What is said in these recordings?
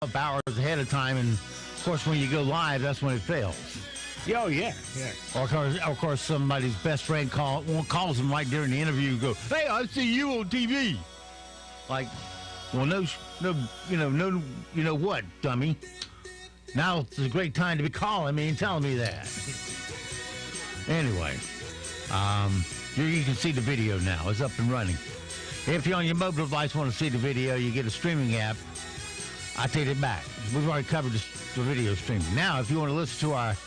up hours ahead of time, and of course, when you go live, that's when it fails. Oh, yeah. Or of course, somebody's best friend calls them right during the interview and go, "Hey, I see you on TV." Like, well, no, you know what, dummy? Now it's a great time to be calling me and telling me that. Anyway, you can see the video now. It's up and running. If you're on your mobile device want to see the video, you get a streaming app. I take it back. We've already covered the video streaming. Now, if you want to listen to our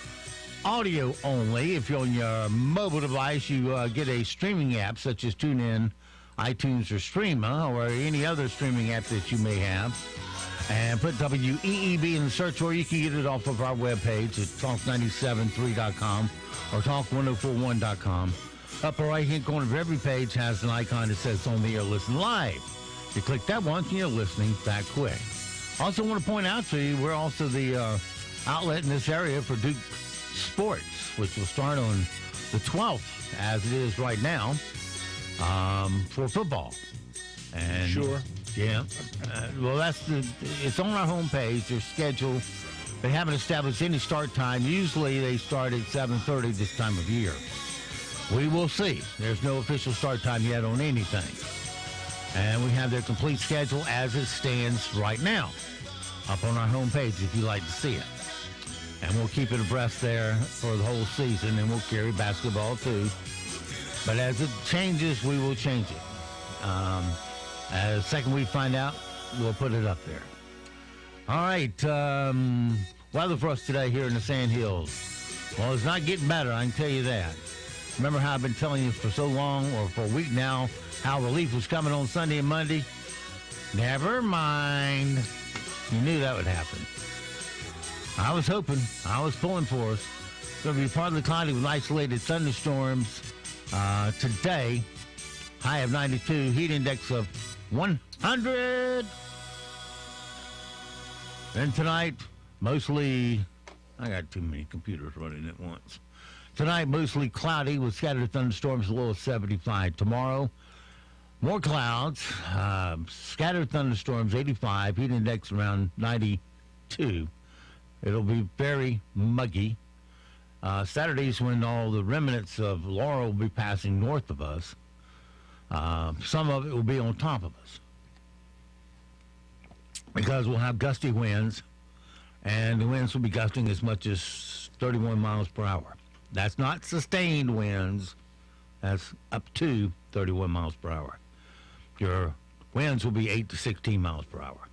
audio only, if you're on your mobile device, you get a streaming app such as TuneIn, iTunes, or Streama, or any other streaming app that you may have. And put WEEB in the search, or you can get it off of our webpage at talk973.com or talk1041.com. Upper right-hand corner of every page has an icon that says on the air, listen live. You click that once and you're listening that quick. Also want to point out to you, we're also the outlet in this area for Duke Sports, which will start on the 12th, as it is right now, for football. And sure. Yeah. Well, it's on our homepage, their schedule. They haven't established any start time. Usually they start at 7:30 this time of year. We will see. There's no official start time yet on anything. And we have their complete schedule as it stands right now up on our homepage if you'd like to see it. And we'll keep it abreast there for the whole season, and we'll carry basketball too. But as it changes, we will change it. As the second we find out, we'll put it up there. All right. Weather for us today here in the Sand Hills. Well, it's not getting better, I can tell you that. Remember how I've been telling you for so long, or for a week now, how relief was coming on Sunday and Monday? Never mind. You knew that would happen. I was hoping. I was pulling for us. It's going to be partly cloudy with isolated thunderstorms today. High of 92, heat index of 100. Then tonight, mostly, I got too many computers running at once. Tonight, mostly cloudy with scattered thunderstorms, a low of 75. Tomorrow, more clouds, scattered thunderstorms, 85, heat index around 92. It'll be very muggy. Saturday's when all the remnants of Laura will be passing north of us. Some of it will be on top of us because we'll have gusty winds, and the winds will be gusting as much as 31 miles per hour. That's not sustained winds. That's up to 31 miles per hour. Your winds will be 8 to 16 miles per hour.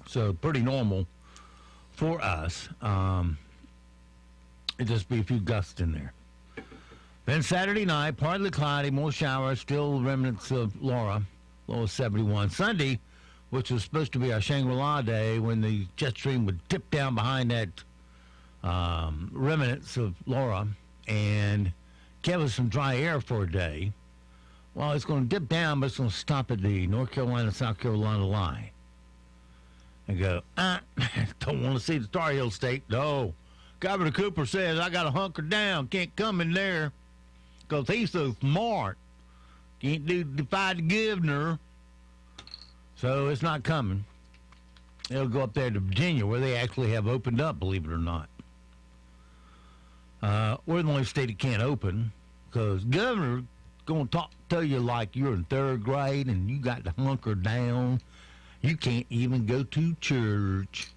So pretty normal for us. It'll just be a few gusts in there. Then Saturday night, partly cloudy, more showers, still remnants of Laura, low of 71. Sunday, which was supposed to be our Shangri-La day, when the jet stream would dip down behind that remnants of Laura and give us some dry air for a day. Well, it's going to dip down, but it's going to stop at the North Carolina-South Carolina line. And go, don't want to see the Tar Heel State. No. Governor Cooper says, I got to hunker down. Can't come in there because he's so smart. Can't defy the governor. So it's not coming. It'll go up there to Virginia, where they actually have opened up, believe it or not. We're the only state that can't open because governor going to tell you like you're in third grade and you got to hunker down. You can't even go to church.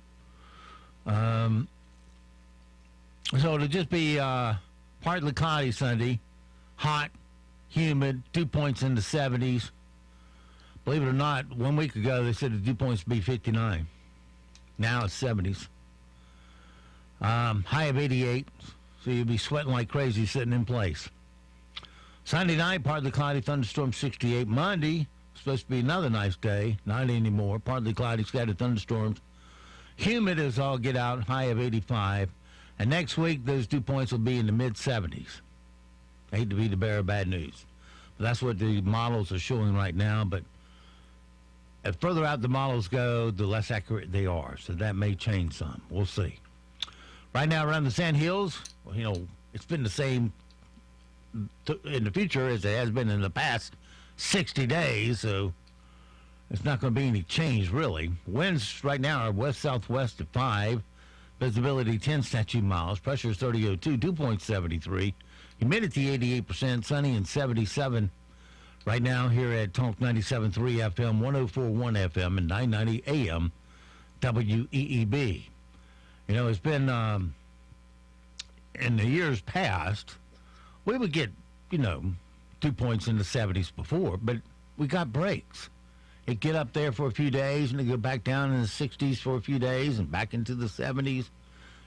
So it'll just be partly cloudy Sunday, hot, humid, 2 points in the 70s. Believe it or not, 1 week ago they said the dew points would be 59. Now it's 70s. High of 88, so you'll be sweating like crazy sitting in place. Sunday night, partly cloudy, thunderstorm 68. Monday, supposed to be another nice day, not anymore. Partly cloudy, scattered thunderstorms. Humid as all get out, high of 85. And next week, those dew points will be in the mid-70s. I hate to be the bearer of bad news. But that's what the models are showing right now. But the further out the models go, the less accurate they are. So that may change some. We'll see. Right now around the Sand Hills, well, you know, it's been the same in the future as it has been in the past 60 days. So There's not going to be any change, really. Winds right now are west-southwest at 5. Visibility 10 statute miles. Pressure is 3002, 2.73. Humidity 88%. Sunny and 77. Right now here at Talk 97.3 FM, 104.1 FM, and 990 AM WEEB. You know, it's been, in the years past, we would get, 2 points in the 70s before, but we got breaks. It'd get up there for a few days, and it'd go back down in the 60s for a few days, and back into the 70s.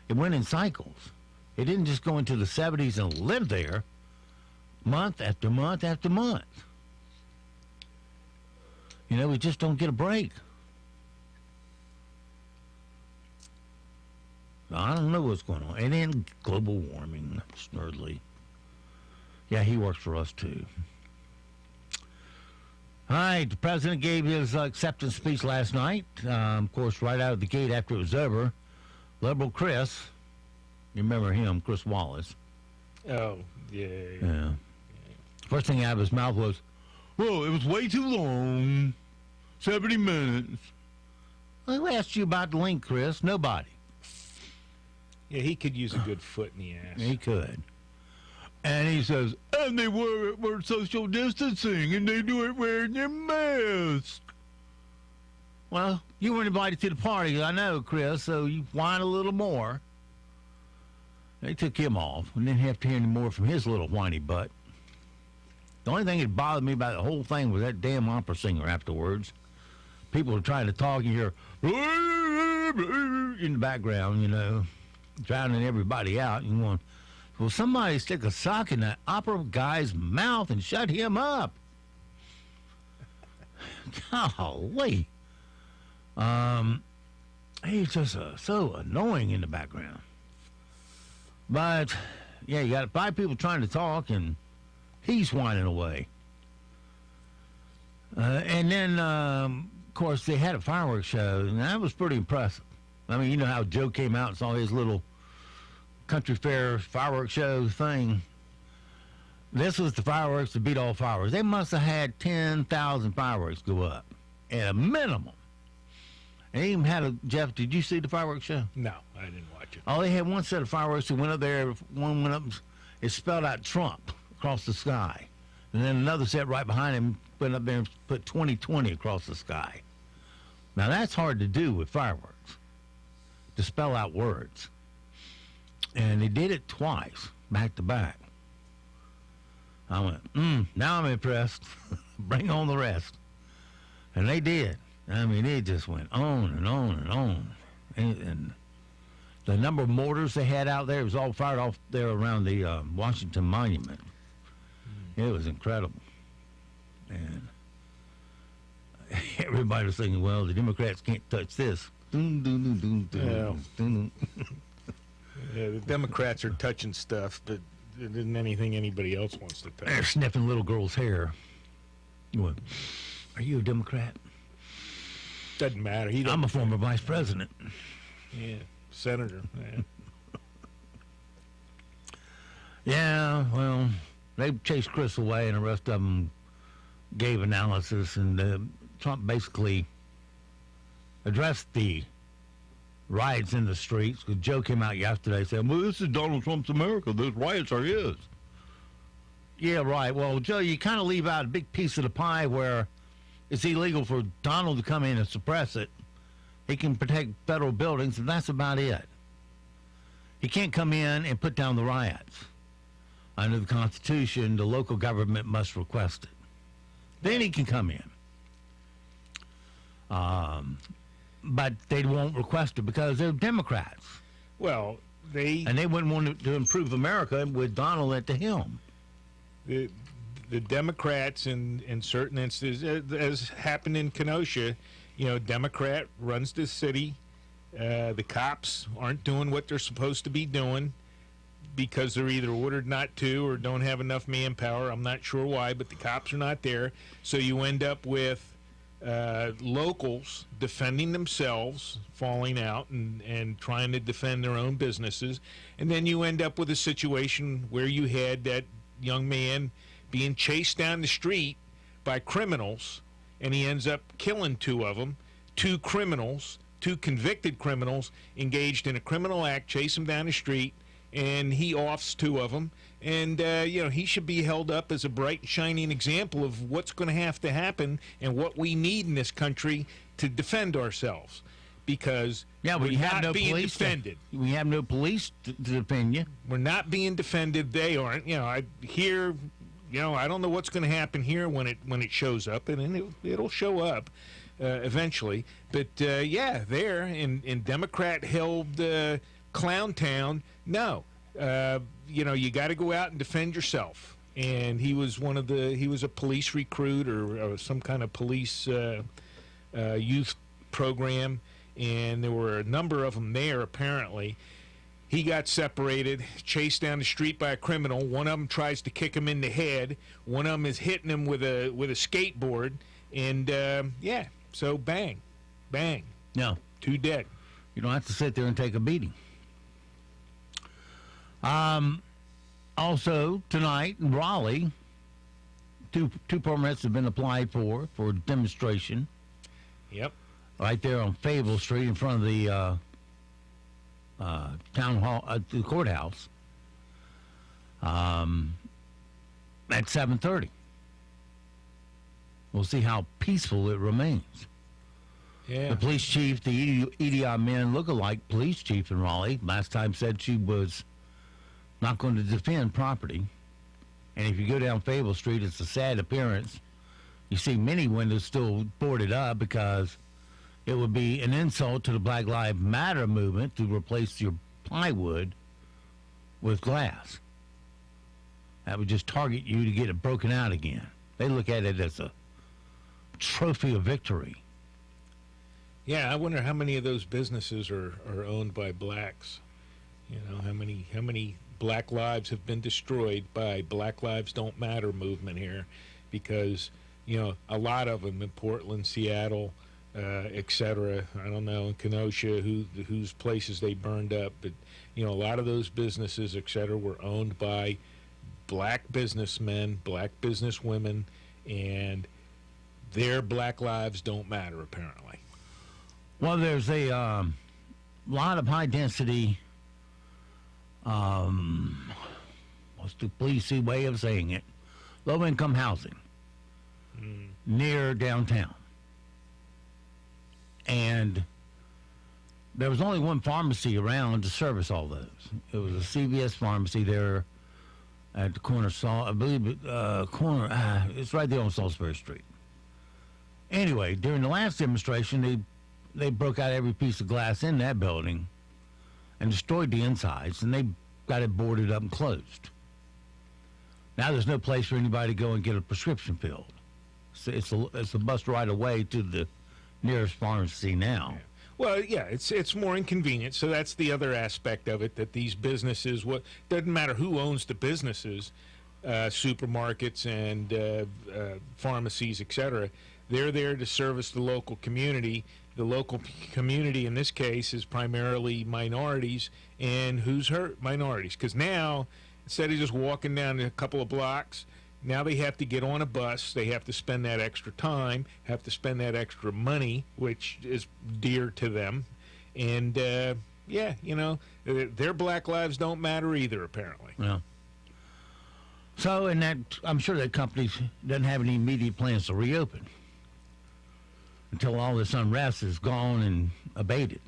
It went in cycles. It didn't just go into the 70s and live there month after month after month. We just don't get a break. I don't know what's going on. And then global warming, Snurdly. Yeah, he works for us, too. All right, the president gave his acceptance speech last night. Of course, right out of the gate after it was over, Liberal Chris, you remember him, Chris Wallace. Oh, yeah. Yeah. First thing out of his mouth was, well, it was way too long, 70 minutes. Well, who asked you about the link, Chris? Nobody. Yeah, he could use a good foot in the ass. He could. And he says, and they were social distancing, and they do it wearing their mask. Well, you weren't invited to the party, I know, Chris, so you whine a little more. They took him off, and didn't have to hear any more from his little whiny butt. The only thing that bothered me about the whole thing was that damn opera singer afterwards. People were trying to talk, and you hear in the background, drowning everybody out. And going, well, somebody stick a sock in that opera guy's mouth and shut him up. Golly. He's just so annoying in the background. But, yeah, you got 5 people trying to talk, and he's whining away. And then, of course, they had a fireworks show, and that was pretty impressive. I mean, you know how Joe came out and saw his little country fair fireworks show thing. This was the fireworks to beat all fireworks. They must have had 10,000 fireworks go up at a minimum. And they even had a, Jeff, did you see the fireworks show? No, I didn't watch it. Oh, they had one set of fireworks that went up there. One went up, it spelled out Trump across the sky. And then another set right behind him went up there and put 2020 across the sky. Now, that's hard to do with fireworks, to spell out words. And they did it twice, back to back. I went, now I'm impressed. Bring on the rest. And they did. I mean, it just went on and on and on. And the number of mortars they had out there, it was all fired off there around the Washington Monument. It was incredible. And everybody was thinking, well, the Democrats can't touch this. Yeah, the Democrats are touching stuff, but it isn't anything anybody else wants to touch. They're sniffing little girls' hair. What? Are you a Democrat? Doesn't matter. I'm a former vice president. Yeah, senator. Yeah. Yeah, well, they chased Chris away, and the rest of them gave analysis, and Trump basically addressed the riots in the streets. Because Joe came out yesterday saying, well, this is Donald Trump's America. Those riots are his. Yeah, right. Well, Joe, you kind of leave out a big piece of the pie where it's illegal for Donald to come in and suppress it. He can protect federal buildings, and that's about it. He can't come in and put down the riots. Under the Constitution, the local government must request it. Then he can come in. But they won't request it because they're Democrats. Well, they wouldn't want to improve America with Donald at the helm. The Democrats in certain instances, as happened in Kenosha, Democrat runs the city. The cops aren't doing what they're supposed to be doing because they're either ordered not to or don't have enough manpower. I'm not sure why, but the cops are not there. So you end up with locals defending themselves, falling out and trying to defend their own businesses. And then you end up with a situation where you had that young man being chased down the street by criminals, and he ends up killing two of them, two criminals, two convicted criminals engaged in a criminal act, chase them down the street, and he offs two of them. And, he should be held up as a bright and shining example of what's going to have to happen and what we need in this country to defend ourselves. Because we have not no being police defended. We have no police to defend you. We're not being defended. They aren't. I don't know what's going to happen here when it shows up, and it'll show up eventually. But there in Democrat-held Clown Town, no, you got to go out and defend yourself. And he was a police recruit or some kind of police youth program. And there were a number of them there, apparently. He got separated, chased down the street by a criminal. One of them tries to kick him in the head. One of them is hitting him with a skateboard. And, so bang, bang. No. Two dead. You don't have to sit there and take a beating. Also, tonight in Raleigh, two permits have been applied for demonstration. Yep. Right there on Fable Street in front of the town hall, the courthouse, at 7:30. We'll see how peaceful it remains. Yeah. The police chief, the Idi Amin lookalike police chief in Raleigh, last time said she was not going to defend property. And if you go down Fable Street, it's a sad appearance. You see many windows still boarded up because it would be an insult to the Black Lives Matter movement to replace your plywood with glass. That would just target you to get it broken out again. They look at it as a trophy of victory. Yeah, I wonder how many of those businesses are owned by blacks. How many black lives have been destroyed by Black Lives Don't Matter movement here, because a lot of them in Portland, Seattle, etc. I don't know, in Kenosha, whose places they burned up, but a lot of those businesses, etc., were owned by black businessmen, black businesswomen, and their black lives don't matter, apparently. Well, there's a lot of high density, what's the police way of saying it, low income housing near downtown. And there was only one pharmacy around to service all those. It was a CVS pharmacy there at the corner, it's right there on Salisbury Street. Anyway, during the last demonstration, they broke out every piece of glass in that building and destroyed the insides, and they got it boarded up and closed. Now there's no place for anybody to go and get a prescription filled. It's a bus ride away to the nearest pharmacy now. Well, yeah, it's more inconvenient. So that's the other aspect of it, that these businesses, doesn't matter who owns the businesses, supermarkets and pharmacies, etc., they're there to service the local community. The local community in this case is primarily minorities. And who's hurt? Minorities. Because now, instead of just walking down a couple of blocks, now they have to get on a bus. They have to spend that extra time, have to spend that extra money, which is dear to them. And, their black lives don't matter either, apparently. Yeah. So, I'm sure that company doesn't have any immediate plans to reopen until all this unrest is gone and abated.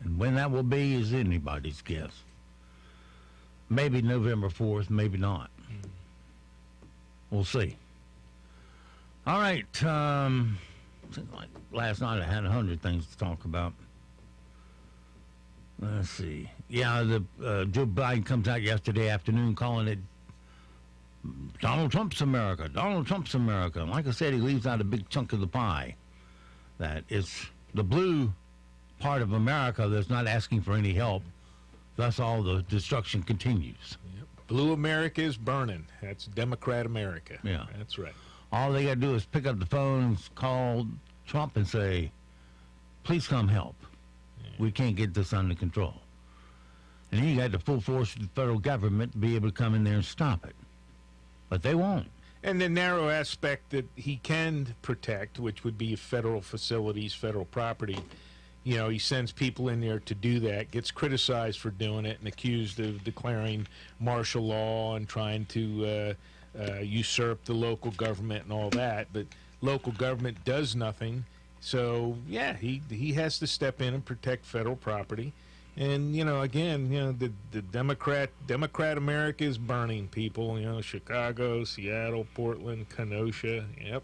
And when that will be is anybody's guess. Maybe November 4th, maybe not. We'll see. All right. Like last night I had 100 things to talk about. Let's see. Yeah, Joe Biden comes out yesterday afternoon calling it Donald Trump's America. Donald Trump's America. And like I said, he leaves out a big chunk of the pie. That it's the blue part of America that's not asking for any help. Thus, all the destruction continues. Yep. Blue America is burning. That's Democrat America. Yeah. That's right. All they got to do is pick up the phone, call Trump, and say, please come help. Yeah. We can't get this under control. And then you got the full force of the federal government to be able to come in there and stop it. But they won't. And the narrow aspect that he can protect, which would be federal facilities, federal property, you know, he sends people in there to do that, gets criticized for doing it, and accused of declaring martial law and trying to usurp the local government and all that. But local government does nothing. So, yeah, he has to step in and protect federal property. And, you know, again, you know, the Democrat America is burning, people. You know, Chicago, Seattle, Portland, Kenosha. Yep.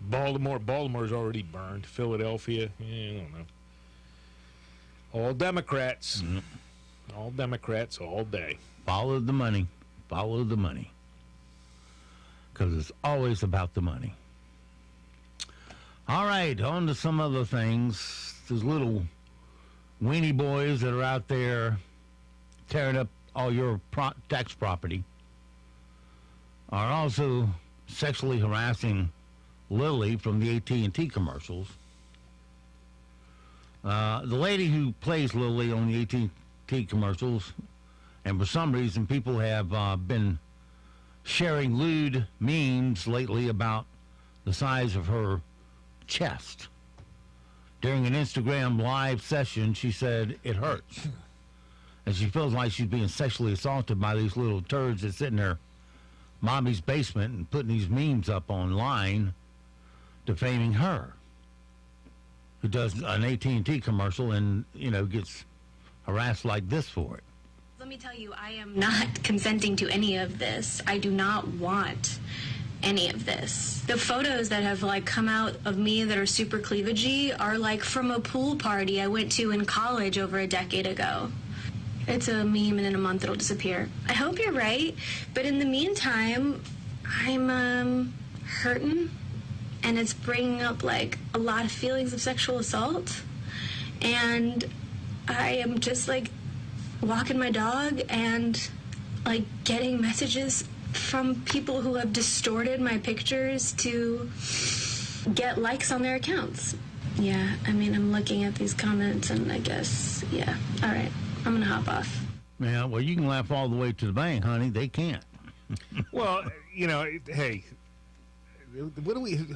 Baltimore's already burned. Philadelphia, I don't know. All Democrats. Mm-hmm. All Democrats all day. Follow the money. Follow the money. Because it's always about the money. All right, on to some other things. Those little weenie boys that are out there tearing up all your tax property are also sexually harassing Lily from the AT&T commercials. The lady who plays Lily on the AT&T commercials, and for some reason people have been sharing lewd memes lately about the size of her chest. During an Instagram live session, she said it hurts. And she feels like she's being sexually assaulted by these little turds that sit in her mommy's basement and putting these memes up online defaming her, who does an AT&T commercial and, you know, gets harassed like this for it. Let me tell you, I am not consenting to any of this. I do not want any of this. The photos that have like come out of me that are super cleavagey are like from a pool party I went to in college over a decade ago. It's a meme and in a month it'll disappear. I hope you're right, but in the meantime, I'm hurting, and it's bringing up like a lot of feelings of sexual assault, and I am just like walking my dog and like getting messages from people who have distorted my pictures to get likes on their accounts. Yeah, I mean, I'm looking at these comments and I guess, yeah, all right, I'm gonna hop off. Yeah, well, you can laugh all the way to the bank, honey. They can't. Well, you know, hey, who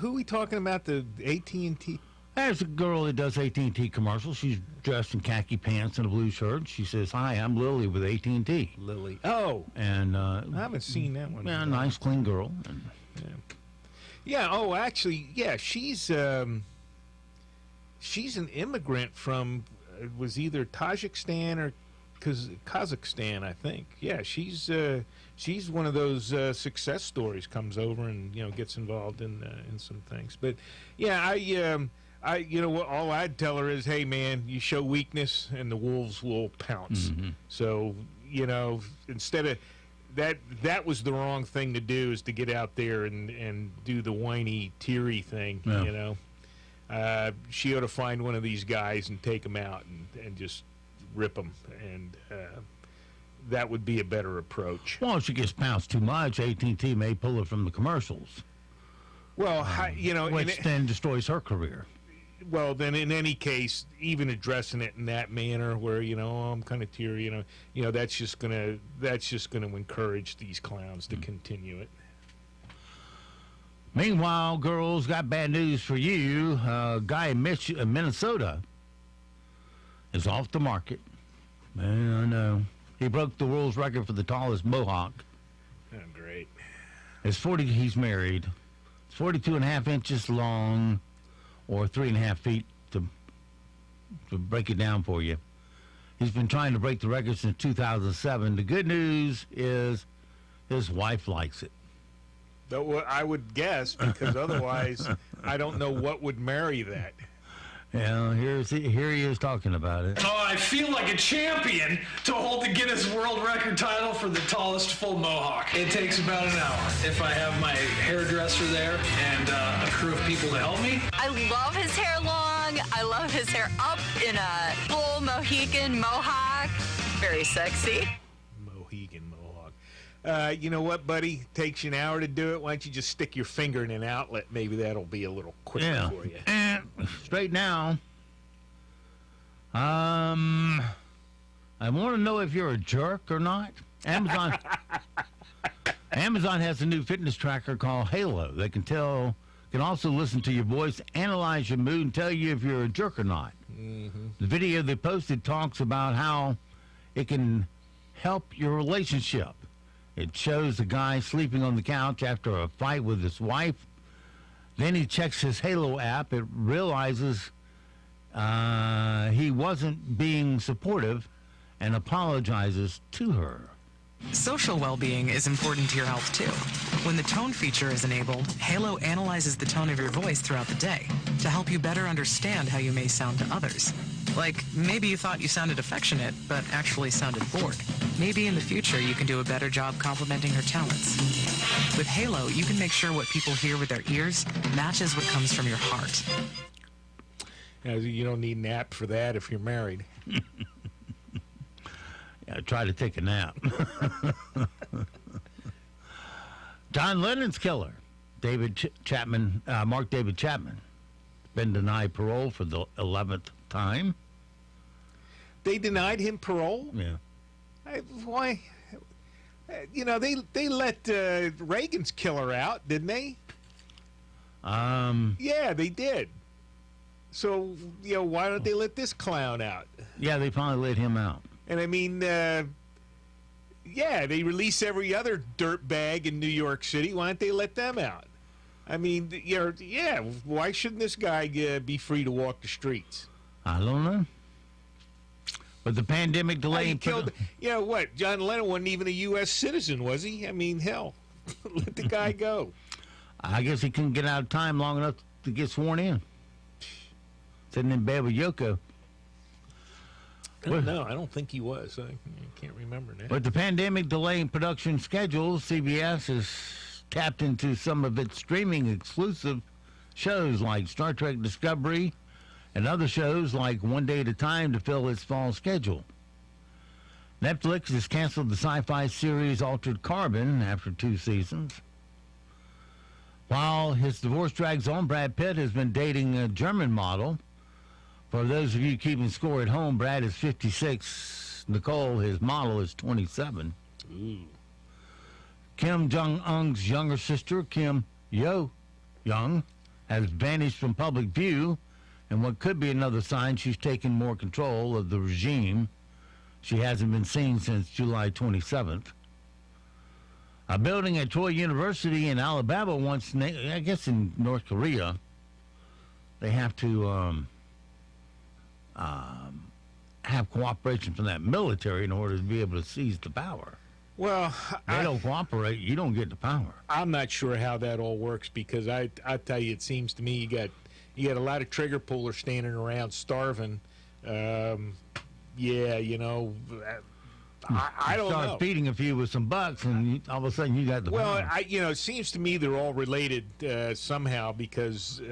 are we talking about? The AT&T? There's a girl that does AT&T commercials. She's dressed in khaki pants and a blue shirt. She says, "Hi, I'm Lily with AT&T." Lily. Oh. And I haven't seen that one. Yeah, nice, clean girl. Yeah. Oh, actually, yeah. She's an immigrant from was either Tajikistan or Kazakhstan, I think. Yeah, she's one of those success stories. Comes over and gets involved in some things. But yeah, I you know what, all I'd tell her is, hey man, you show weakness and the wolves will pounce. Mm-hmm. So instead of that was the wrong thing to do, is to get out there and do the whiny teary thing. Yeah. She ought to find one of these guys and take them out and just rip them, and that would be a better approach. Well, if she gets pounced too much, AT&T may pull her from the commercials. Well, which then destroys her career. Well, then in any case, even addressing it in that manner, where I'm kind of teary, that's just gonna encourage these clowns to continue it. Meanwhile, girls, got bad news for you. A guy in Minnesota is off the market. Man, I know. He broke the world's record for the tallest mohawk. Oh, great. He's married. It's 42 and a half inches long, or 3.5 feet to break it down for you. He's been trying to break the record since 2007. The good news is his wife likes it. I would guess, because otherwise I don't know what would marry that. Yeah, here he is talking about it. Oh, I feel like a champion to hold the Guinness World Record title for the tallest full mohawk. It takes about an hour if I have my hairdresser there and a crew of people to help me. I love his hair long. I love his hair up in a full Mohican mohawk. Very sexy. Mohican mohawk. You know what, buddy? Takes you an hour to do it. Why don't you just stick your finger in an outlet? Maybe that'll be a little quicker for you. And straight now, I want to know if you're a jerk or not. Amazon Amazon has a new fitness tracker called Halo. They can also listen to your voice, analyze your mood, and tell you if you're a jerk or not. Mm-hmm. The video they posted talks about how it can help your relationship. It shows a guy sleeping on the couch after a fight with his wife. Then he checks his Halo app. It realizes he wasn't being supportive and apologizes to her. Social well-being is important to your health, too. When the tone feature is enabled, Halo analyzes the tone of your voice throughout the day to help you better understand how you may sound to others. Like, maybe you thought you sounded affectionate, but actually sounded bored. Maybe in the future you can do a better job complimenting her talents. With Halo, you can make sure what people hear with their ears matches what comes from your heart. You don't need an app for that if you're married. Yeah, try to take a nap. John Lennon's killer, Mark David Chapman, been denied parole for the 11th time. They denied him parole? Yeah. Why? They let Reagan's killer out, didn't they? Yeah, they did. So, why don't they let this clown out? Yeah, they finally let him out. And I mean, they release every other dirtbag in New York City. Why don't they let them out? I mean, why shouldn't this guy be free to walk the streets? I don't know. But the pandemic delay killed. What? John Lennon wasn't even a U.S. citizen, was he? I mean, hell, let the guy go. I guess he couldn't get out of time long enough to get sworn in. Sitting in bed with Yoko. No, I don't think he was. I can't remember now. But the pandemic delaying production schedules, CBS has tapped into some of its streaming exclusive shows like Star Trek Discovery and other shows like One Day at a Time to fill its fall schedule. Netflix has canceled the sci-fi series Altered Carbon after 2 seasons. While his divorce drags on, Brad Pitt has been dating a German model. For those of you keeping score at home, Brad is 56. Nicole, his model, is 27. Ooh. Kim Jong-un's younger sister, Kim Yo-young, has vanished from public view, and what could be another sign she's taken more control of the regime. She hasn't been seen since July 27th. A building at Troy University in Alabama once, I guess in North Korea, they have to have cooperation from that military in order to be able to seize the power. Well, they don't cooperate, you don't get the power. I'm not sure how that all works because I tell you, it seems to me you got a lot of trigger pullers standing around starving. I don't know. Start feeding a few with some bucks, and all of a sudden you got the power. Well, it seems to me they're all related somehow because.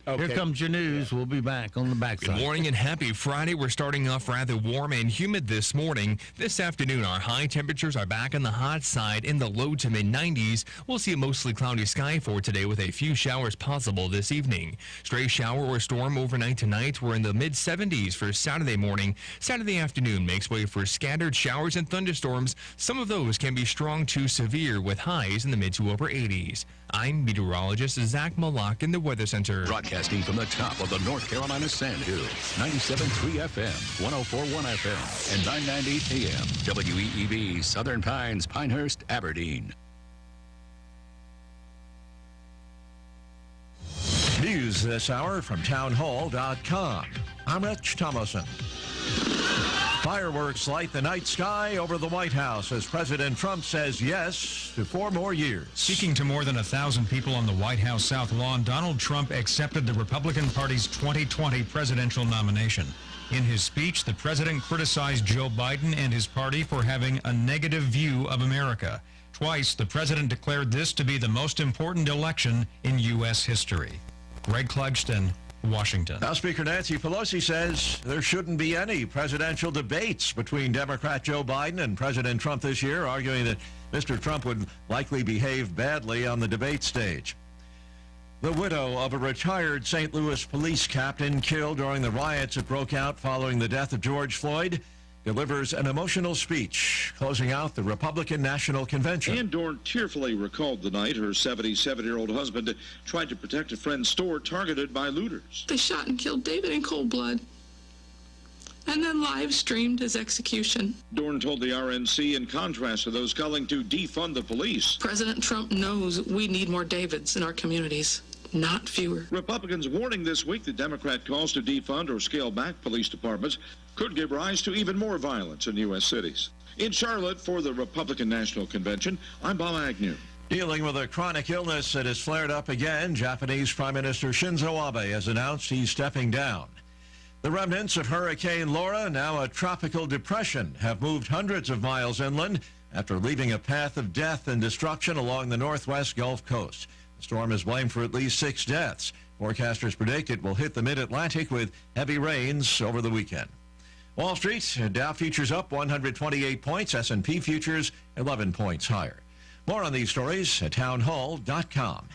Okay. Here comes your news. We'll be back on the backside. Good morning and happy Friday. We're starting off rather warm and humid this morning. This afternoon, our high temperatures are back on the hot side in the low to mid-90s. We'll see a mostly cloudy sky for today with a few showers possible this evening. Stray shower or storm overnight tonight. We're in the mid-70s for Saturday morning. Saturday afternoon makes way for scattered showers and thunderstorms. Some of those can be strong to severe with highs in the mid to upper 80s. I'm meteorologist Zach Malak in the Weather Center. Broadcasting from the top of the North Carolina Sand Dunes, 97.3 FM, 104.1FM, and 990 AM, WEEB, Southern Pines, Pinehurst, Aberdeen. News this hour from townhall.com. I'm Rich Thomason. Fireworks light the night sky over the White House as President Trump says yes to 4 more years. Speaking to more than 1,000 people on the White House South Lawn, Donald Trump accepted the Republican Party's 2020 presidential nomination. In his speech, the president criticized Joe Biden and his party for having a negative view of America. Twice, the president declared this to be the most important election in U.S. history. Greg Clugston, Washington. Now, Speaker Nancy Pelosi says there shouldn't be any presidential debates between Democrat Joe Biden and President Trump this year, arguing that Mr. Trump would likely behave badly on the debate stage. The widow of a retired St. Louis police captain killed during the riots that broke out following the death of George Floyd delivers an emotional speech closing out the Republican National Convention. Ann Dorn tearfully recalled the night her 77-year-old husband tried to protect a friend's store targeted by looters. They shot and killed David in cold blood and then live streamed his execution. Dorn told the RNC, in contrast to those calling to defund the police, President Trump knows we need more Davids in our communities, not fewer. Republicans warning this week that Democrat calls to defund or scale back police departments could give rise to even more violence in U.S. cities. In Charlotte for the Republican National Convention, I'm Bob Agnew. Dealing with a chronic illness that has flared up again, Japanese Prime Minister Shinzo Abe has announced he's stepping down. The remnants of Hurricane Laura, now a tropical depression, have moved hundreds of miles inland after leaving a path of death and destruction along the northwest Gulf Coast. The storm is blamed for at least 6 deaths. Forecasters predict it will hit the mid-Atlantic with heavy rains over the weekend. Wall Street, Dow futures up 128 points, S&P futures 11 points higher. More on these stories at townhall.com.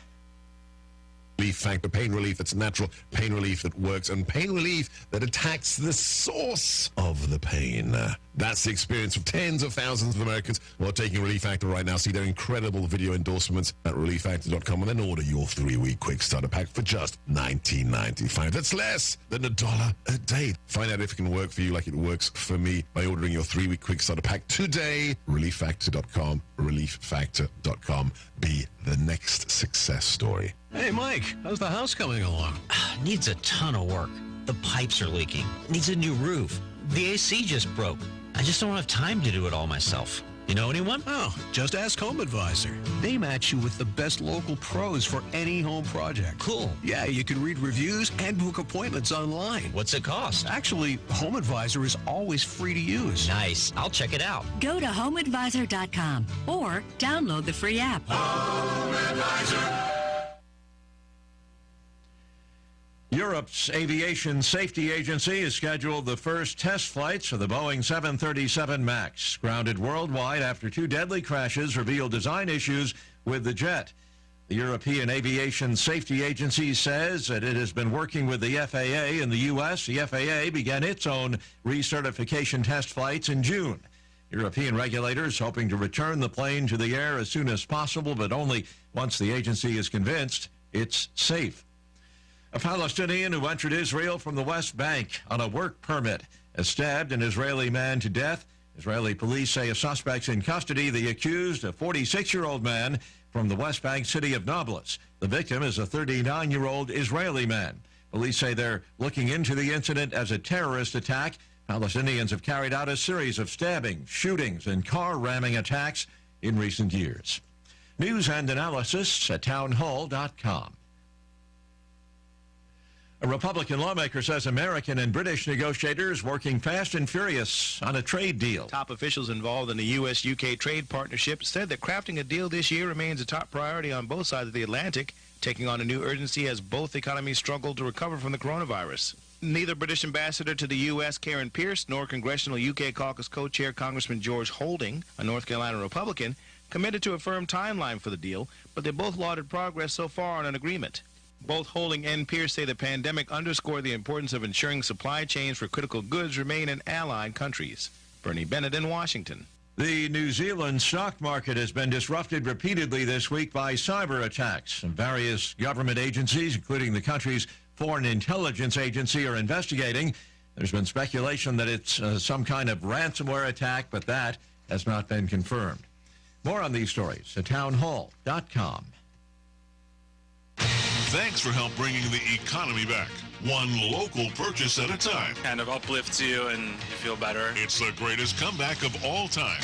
Relief Factor, pain relief that's natural, pain relief that works, and pain relief that attacks the source of the pain. That's the experience of tens of thousands of Americans who are taking Relief Factor right now. See their incredible video endorsements at relieffactor.com and then order your 3-week quick starter pack for just $19.95. That's less than $1 a day. Find out if it can work for you like it works for me by ordering your 3-week quick starter pack today. relieffactor.com, relieffactor.com. Be the next success story. Hey, Mike, how's the house coming along? Needs a ton of work. The pipes are leaking. Needs a new roof. The AC just broke. I just don't have time to do it all myself. You know anyone? Oh, just ask Home Advisor. They match you with the best local pros for any home project. Cool. Yeah, you can read reviews and book appointments online. What's it cost? Actually, Home Advisor is always free to use. Nice. I'll check it out. Go to homeadvisor.com or download the free app. Home Advisor. Europe's Aviation Safety Agency has scheduled the first test flights of the Boeing 737 MAX, grounded worldwide after 2 deadly crashes revealed design issues with the jet. The European Aviation Safety Agency says that it has been working with the FAA in the U.S. The FAA began its own recertification test flights in June. European regulators hoping to return the plane to the air as soon as possible, but only once the agency is convinced it's safe. A Palestinian who entered Israel from the West Bank on a work permit has stabbed an Israeli man to death. Israeli police say a suspect's in custody. The accused, a 46-year-old man from the West Bank city of Nablus. The victim is a 39-year-old Israeli man. Police say they're looking into the incident as a terrorist attack. Palestinians have carried out a series of stabbings, shootings, and car ramming attacks in recent years. News and analysis at townhall.com. A Republican lawmaker says American and British negotiators working fast and furious on a trade deal. Top officials involved in the U.S.-UK trade partnership said that crafting a deal this year remains a top priority on both sides of the Atlantic, taking on a new urgency as both economies struggle to recover from the coronavirus. Neither British ambassador to the U.S., Karen Pierce, nor congressional UK caucus co-chair Congressman George Holding, a North Carolina Republican, committed to a firm timeline for the deal, but they both lauded progress so far on an agreement. Both Holding and Pierce say the pandemic underscored the importance of ensuring supply chains for critical goods remain in allied countries. Bernie Bennett in Washington. The New Zealand stock market has been disrupted repeatedly this week by cyber attacks. Various government agencies, including the country's Foreign Intelligence Agency, are investigating. There's been speculation that it's some kind of ransomware attack, but that has not been confirmed. More on these stories at townhall.com. Thanks for help bringing the economy back. One local purchase at a time. Kind of uplifts you and you feel better. It's the greatest comeback of all time.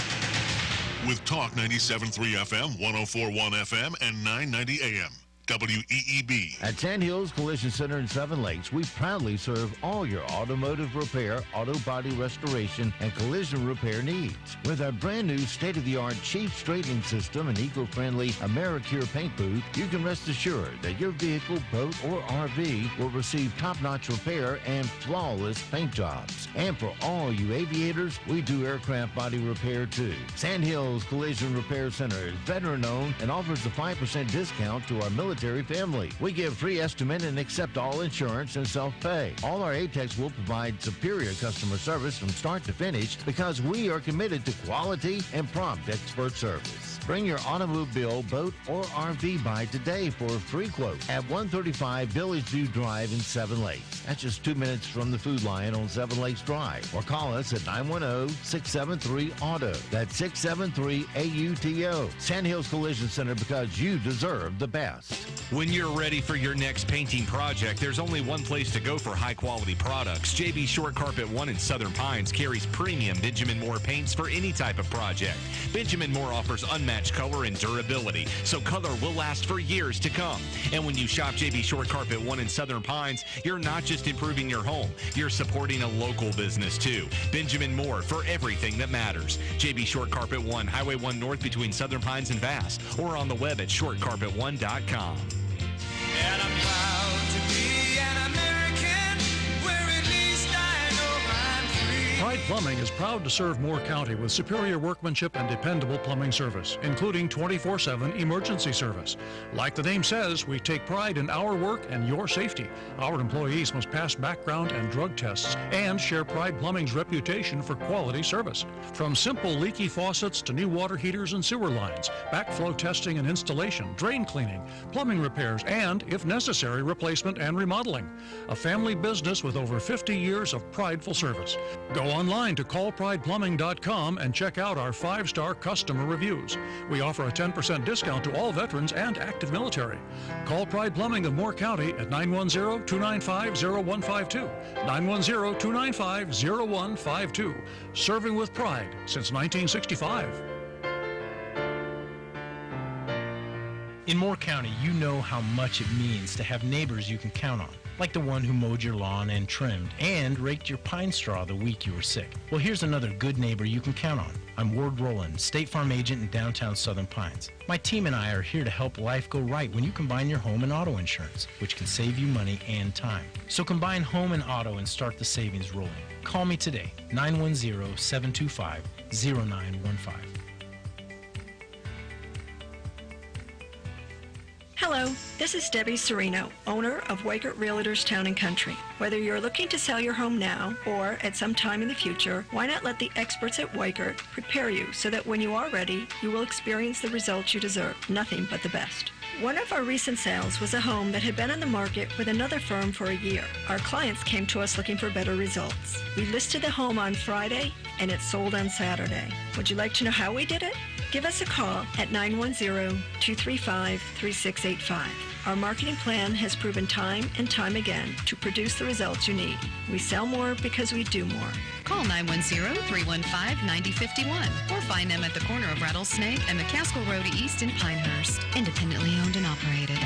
With Talk 97.3 FM, 104.1 FM, and 990 AM. WEEB. At Sand Hills Collision Center in Seven Lakes, we proudly serve all your automotive repair, auto body restoration, and collision repair needs. With our brand new state-of-the-art cheap straightening system and eco-friendly AmeriCure paint booth, you can rest assured that your vehicle, boat, or RV will receive top-notch repair and flawless paint jobs. And for all you aviators, we do aircraft body repair too. Sand Hills Collision Repair Center is veteran-owned and offers a 5% discount to our military military family. We give free estimate and accept all insurance and self-pay. All our ATECs will provide superior customer service from start to finish because we are committed to quality and prompt expert service. Bring your automobile, boat, or RV by today for a free quote at 135 Village View Drive in Seven Lakes. That's just 2 minutes from the Food Lion on Seven Lakes Drive. Or call us at 910-673-AUTO. That's 673-AUTO. Sand Hills Collision Center, because you deserve the best. When you're ready for your next painting project, there's only one place to go for high-quality products. JB Short Carpet 1 in Southern Pines carries premium Benjamin Moore paints for any type of project. Benjamin Moore offers unmatched color and durability, so color will last for years to come. And when you shop JB Short Carpet 1 in Southern Pines, you're not just improving your home, you're supporting a local business too. Benjamin Moore, for everything that matters. JB Short Carpet 1, Highway 1 North between Southern Pines and Vass, or on the web at shortcarpet1.com. And I'm proud to be an American, where at least I know I'm free. Pride Plumbing is proud to serve Moore County with superior workmanship and dependable plumbing service, including 24/7 emergency service. Like the name says, we take pride in our work and your safety. Our employees must pass background and drug tests and share Pride Plumbing's reputation for quality service. From simple leaky faucets to new water heaters and sewer lines, backflow testing and installation, drain cleaning, plumbing repairs, and, if necessary, replacement and remodeling. A family business with over 50 years of prideful service. Go online to callprideplumbing.com and check out our 5-star customer reviews. We offer a 10% discount to all veterans and active military. Call Pride Plumbing of Moore County at 910-295-0152. 910-295-0152. Serving with pride since 1965. In Moore County, you know how much it means to have neighbors you can count on, like the one who mowed your lawn and trimmed and raked your pine straw the week you were sick. Well, here's another good neighbor you can count on. I'm Ward Rowland, State Farm Agent in downtown Southern Pines. My team and I are here to help life go right when you combine your home and auto insurance, which can save you money and time. So combine home and auto and start the savings rolling. Call me today, 910-725-0915. Hello, this is Debbie Serino, owner of Wakert Realtors Town & Country. Whether you're looking to sell your home now or at some time in the future, why not let the experts at Wakert prepare you so that when you are ready, you will experience the results you deserve, nothing but the best. One of our recent sales was a home that had been on the market with another firm for a year. Our clients came to us looking for better results. We listed the home on Friday and it sold on Saturday. Would you like to know how we did it? Give us a call at 910-235-3685. Our marketing plan has proven time and time again to produce the results you need. We sell more because we do more. Call 910-315-9051 or find them at the corner of Rattlesnake and McCaskill Road East in Pinehurst. Independently owned and operated.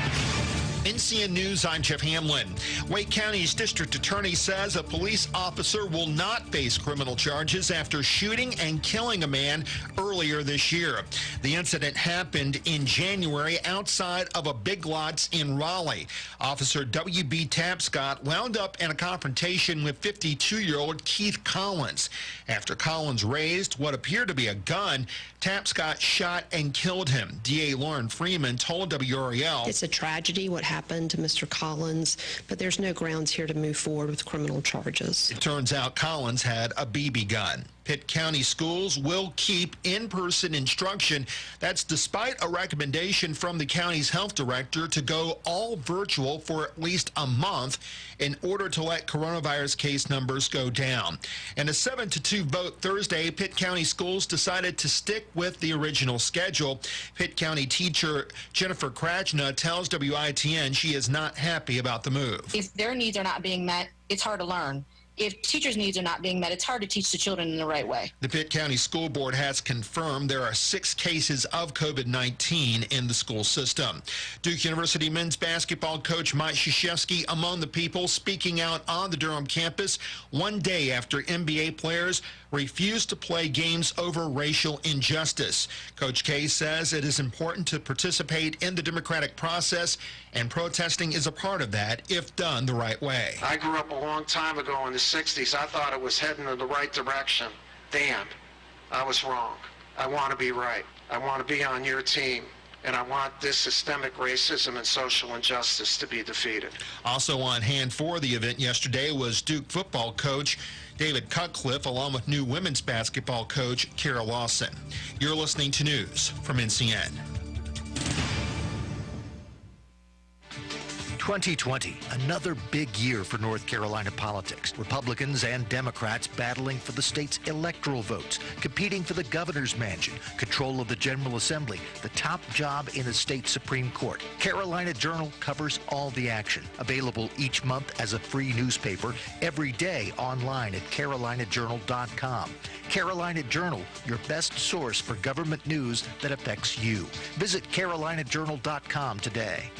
NCN News, I'm Jeff Hamlin. Wake County's district attorney says a police officer will not face criminal charges after shooting and killing a man earlier this year. The incident happened in January outside of a Big Lots in Raleigh. Officer W.B. Tapscott wound up in a confrontation with 52-year-old Keith Collins. After Collins raised what appeared to be a gun, Tapscott shot and killed him. DA Lauren Freeman told WRAL, "It's a tragedy what happened to Mr. Collins, but there's no grounds here to move forward with criminal charges." It turns out Collins had a BB gun. Pitt County schools will keep in-person instruction. That's despite a recommendation from the county's health director to go all virtual for at least a month in order to let coronavirus case numbers go down. In a 7-2 vote Thursday, Pitt County schools decided to stick with the original schedule. Pitt County teacher Jennifer Krajna tells WITN she is not happy about the move. If their needs are not being met, it's hard to learn. If teachers' needs are not being met, it's hard to teach the children in the right way. The Pitt County School Board has confirmed there are 6 cases of COVID-19 in the school system. Duke University men's basketball coach Mike Krzyzewski among the people speaking out on the Durham campus one day after NBA players refused to play games over racial injustice. Coach K says it is important to participate in the democratic process, and protesting is a part of that if done the right way. I grew up a long time ago in the 60s. I thought it was heading in the right direction. Damn, I was wrong. I want to be right. I want to be on your team. and I want this systemic racism and social injustice to be defeated. Also on hand for the event yesterday was Duke football coach David Cutcliffe, along with new women's basketball coach Kara Lawson. You're listening to news from NCN. 2020, another big year for North Carolina politics. Republicans and Democrats battling for the state's electoral votes, competing for the governor's mansion, control of the General Assembly, the top job in the state Supreme Court. Carolina Journal covers all the action. Available each month as a free newspaper, every day online at carolinajournal.com. Carolina Journal, your best source for government news that affects you. Visit carolinajournal.com today.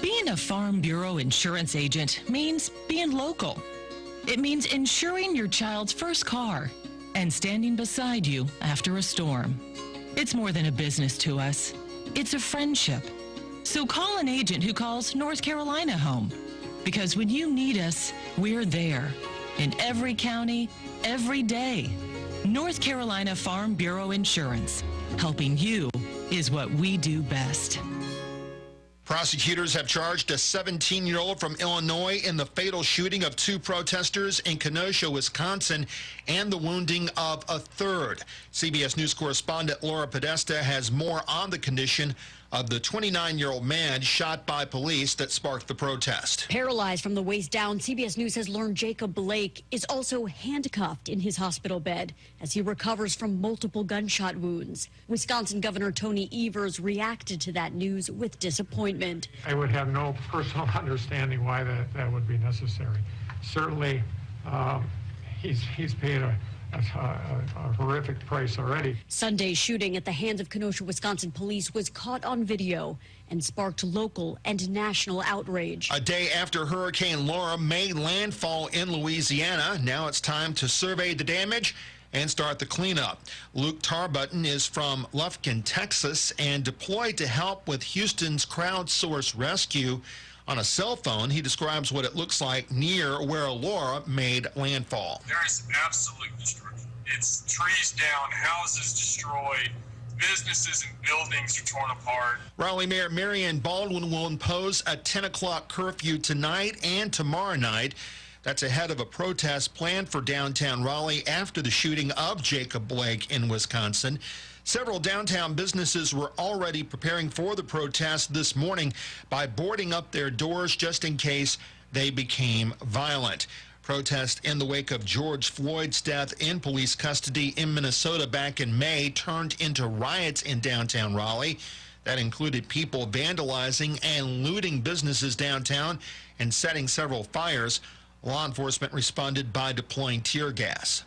Being a Farm Bureau insurance agent means being local. It means insuring your child's first car and standing beside you after a storm. It's more than a business to us. It's a friendship. So call an agent who calls North Carolina home, because when you need us, we're there. In every county, every day. North Carolina Farm Bureau Insurance. Helping you is what we do best. Prosecutors have charged a 17-year-old from Illinois in the fatal shooting of two protesters in Kenosha, Wisconsin, and the wounding of a third. CBS News correspondent Laura Podesta has more on the condition of the 29-year-old man shot by police that sparked the protest. Paralyzed from the waist down, CBS News has learned Jacob Blake is also handcuffed in his hospital bed as he recovers from multiple gunshot wounds. Wisconsin Governor Tony Evers reacted to that news with disappointment. I would have no personal understanding why that would be necessary. Certainly, he's paid a horrific price already. Sunday's shooting at the hands of Kenosha, Wisconsin police was caught on video and sparked local and national outrage. A day after Hurricane Laura made landfall in Louisiana, now it's time to survey the damage and start the cleanup. Luke Tarbutton is from Lufkin, Texas, and deployed to help with Houston's crowdsourced rescue. On a cell phone, he describes what it looks like near where Laura made landfall. There is absolute destruction. It's trees down, houses destroyed, businesses and buildings are torn apart. Raleigh Mayor Marianne Baldwin will impose a 10 o'clock curfew tonight and tomorrow night. That's ahead of a protest planned for downtown Raleigh after the shooting of Jacob Blake in Wisconsin. Several downtown businesses were already preparing for the protest this morning by boarding up their doors just in case they became violent. Protest in the wake of George Floyd's death in police custody in Minnesota back in May turned into riots in downtown Raleigh. That included people vandalizing and looting businesses downtown and setting several fires. Law enforcement responded by deploying tear gas.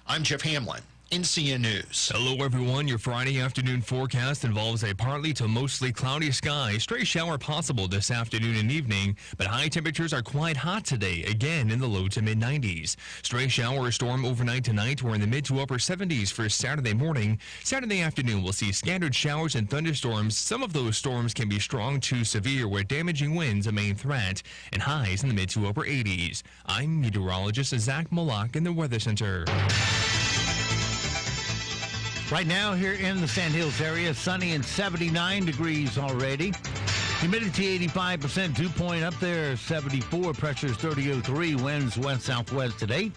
I'm Jeff Hamlin, NCN News. Hello, everyone. Your Friday afternoon forecast involves a partly to mostly cloudy sky. Stray shower possible this afternoon and evening, but high temperatures are quite hot today, again in the low to mid-90s. Stray shower or storm overnight tonight. We're in the mid to upper 70s for Saturday morning. Saturday afternoon, we'll see scattered showers and thunderstorms. Some of those storms can be strong to severe, where damaging winds a main threat, and highs in the mid to upper 80s. I'm meteorologist Zach Malak in the Weather Center. Right now here in the Sand Hills area, sunny and 79 degrees already. Humidity 85%, dew point up there 74, pressure is 3003, winds west-southwest at 8,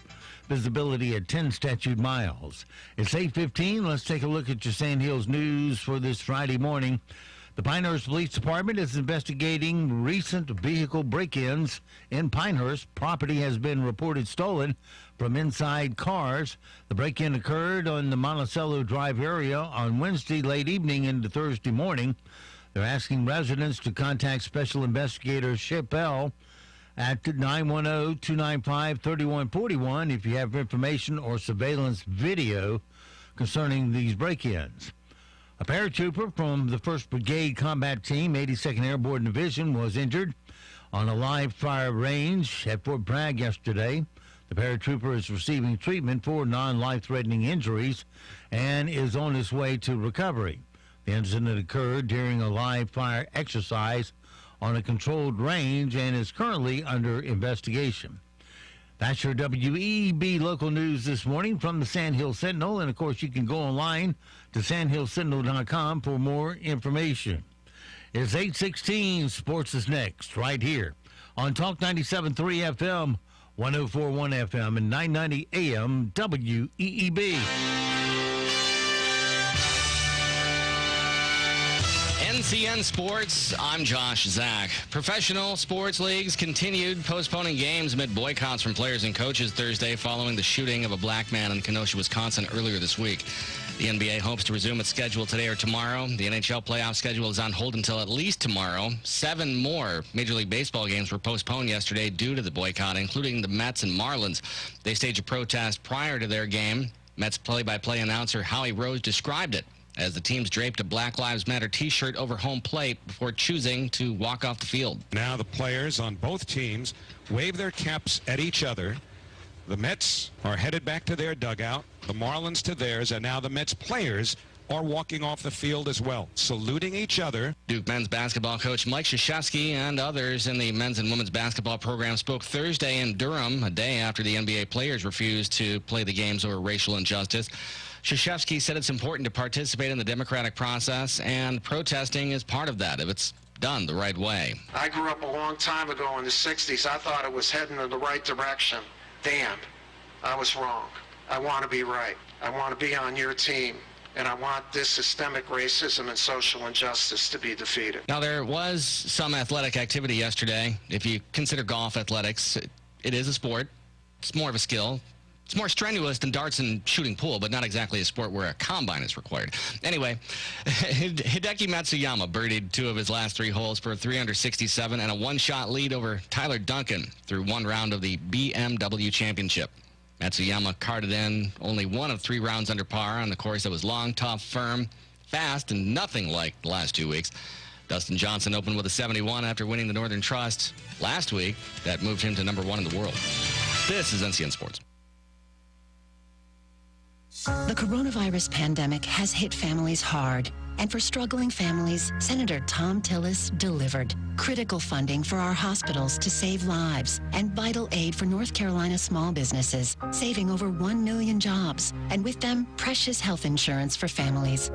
visibility at 10 statute miles. It's 8:15. Let's take a look at your Sand Hills news for this Friday morning. The Pinehurst Police Department is investigating recent vehicle break-ins in Pinehurst. Property has been reported stolen from inside cars. The break-in occurred on the Monticello Drive area on Wednesday late evening into Thursday morning. They're asking residents to contact Special Investigator Chappelle at 910-295-3141 if you have information or surveillance video concerning these break-ins. A paratrooper from the 1st Brigade Combat Team, 82nd Airborne Division, was injured on a live fire range at Fort Bragg yesterday. The paratrooper is receiving treatment for non-life-threatening injuries and is on his way to recovery. The incident occurred during a live fire exercise on a controlled range and is currently under investigation. That's your WEEB local news this morning from the Sand Hill Sentinel. And, of course, you can go online to sandhillsentinel.com for more information. It's 8:16. Sports is next, right here on Talk 97.3 FM, 104.1 FM, and 990 AM WEEB. NCN Sports, I'm Josh Zach. Professional sports leagues continued postponing games amid boycotts from players and coaches Thursday following the shooting of a black man in Kenosha, Wisconsin earlier this week. The NBA hopes to resume its schedule today or tomorrow. The NHL playoff schedule is on hold until at least tomorrow. 7 more Major League Baseball games were postponed yesterday due to the boycott, including the Mets and Marlins. They staged a protest prior to their game. Mets play-by-play announcer Howie Rose described it as the teams draped a Black Lives Matter T-shirt over home plate before choosing to walk off the field. Now the players on both teams wave their caps at each other. The Mets are headed back to their dugout, the Marlins to theirs, and now the Mets players are walking off the field as well, saluting each other. Duke men's basketball coach Mike Krzyzewski and others in the men's and women's basketball program spoke Thursday in Durham, a day after the NBA players refused to play the games over racial injustice. Krzyzewski said it's important to participate in the democratic process, and protesting is part of that if it's done the right way. I grew up a long time ago in the 60s. I thought it was heading in the right direction. Damn, I was wrong. I want to be right. I want to be on your team. And I want this systemic racism and social injustice to be defeated. Now, there was some athletic activity yesterday. If you consider golf athletics, it is a sport. It's more of a skill. It's more strenuous than darts and shooting pool, but not exactly a sport where a combine is required. Anyway, Hideki Matsuyama birdied 2 of his last 3 holes for a 367 and a 1-shot lead over Tyler Duncan through 1 round of the BMW Championship. Matsuyama carted in only 1 of 3 rounds under par on the course that was long, tough, firm, fast, and nothing like the last 2 weeks. Dustin Johnson opened with a 71 after winning the Northern Trust last week. That moved him to number 1 in the world. This is NCN Sports. The coronavirus pandemic has hit families hard. And for struggling families, Senator Tom Tillis delivered critical funding for our hospitals to save lives and vital aid for North Carolina small businesses, saving over 1 million jobs, and with them, precious health insurance for families.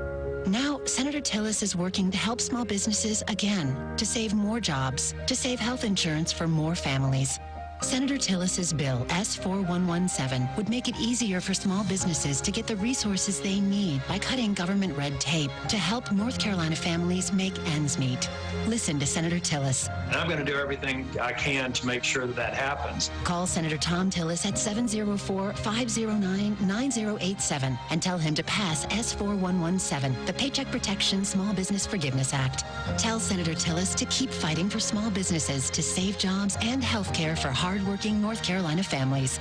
Now, Senator Tillis is working to help small businesses again, to save more jobs, to save health insurance for more families. Senator Tillis's bill, S4117, would make it easier for small businesses to get the resources they need by cutting government red tape to help North Carolina families make ends meet. Listen to Senator Tillis. And I'm going to do everything I can to make sure that happens. Call Senator Tom Tillis at 704-509-9087 and tell him to pass S4117, the Paycheck Protection Small Business Forgiveness Act. Tell Senator Tillis to keep fighting for small businesses to save jobs and health care for hardworking North Carolina families.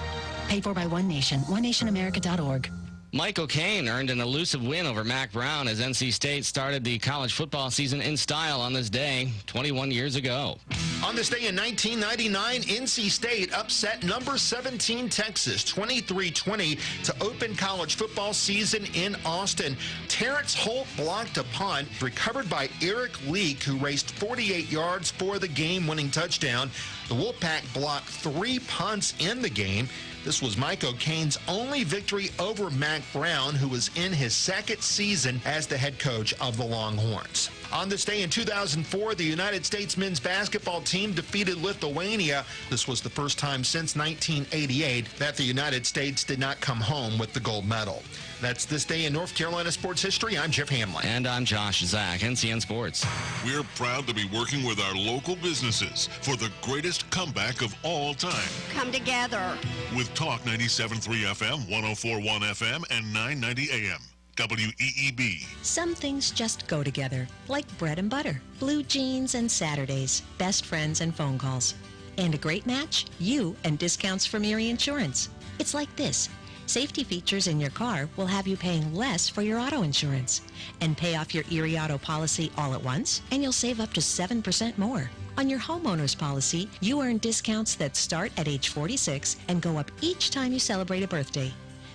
Paid for by One Nation, onenationamerica.org. Mike O'Kane earned an elusive win over Mac Brown as NC State started the college football season in style on this day 21 years ago. On this day in 1999, NC State upset number 17 Texas 23-20 to open college football season in Austin. Terrence Holt blocked a punt recovered by Eric Leak, who raced 48 yards for the game-winning touchdown. The Wolfpack blocked 3 punts in the game. This was Mike O'Kane's only victory over Mac Brown, who was in his 2nd season as the head coach of the Longhorns. On this day in 2004, the United States men's basketball team defeated Lithuania. This was the first time since 1988 that the United States did not come home with the gold medal. That's this day in North Carolina sports history. I'm Jeff Hamlin. And I'm Josh Zach, NCN Sports. We're proud to be working with our local businesses for the greatest comeback of all time. Come together. With Talk 97.3 FM, 104.1 FM, and 990 AM. WEEB. Some things just go together, like bread and butter, blue jeans and Saturdays, best friends and phone calls. And a great match? You and discounts from Erie Insurance. It's like this. Safety features in your car will have you paying less for your auto insurance. And pay off your Erie auto policy all at once, and you'll save up to 7% more. On your homeowner's policy, you earn discounts that start at age 46 and go up each time you celebrate a birthday.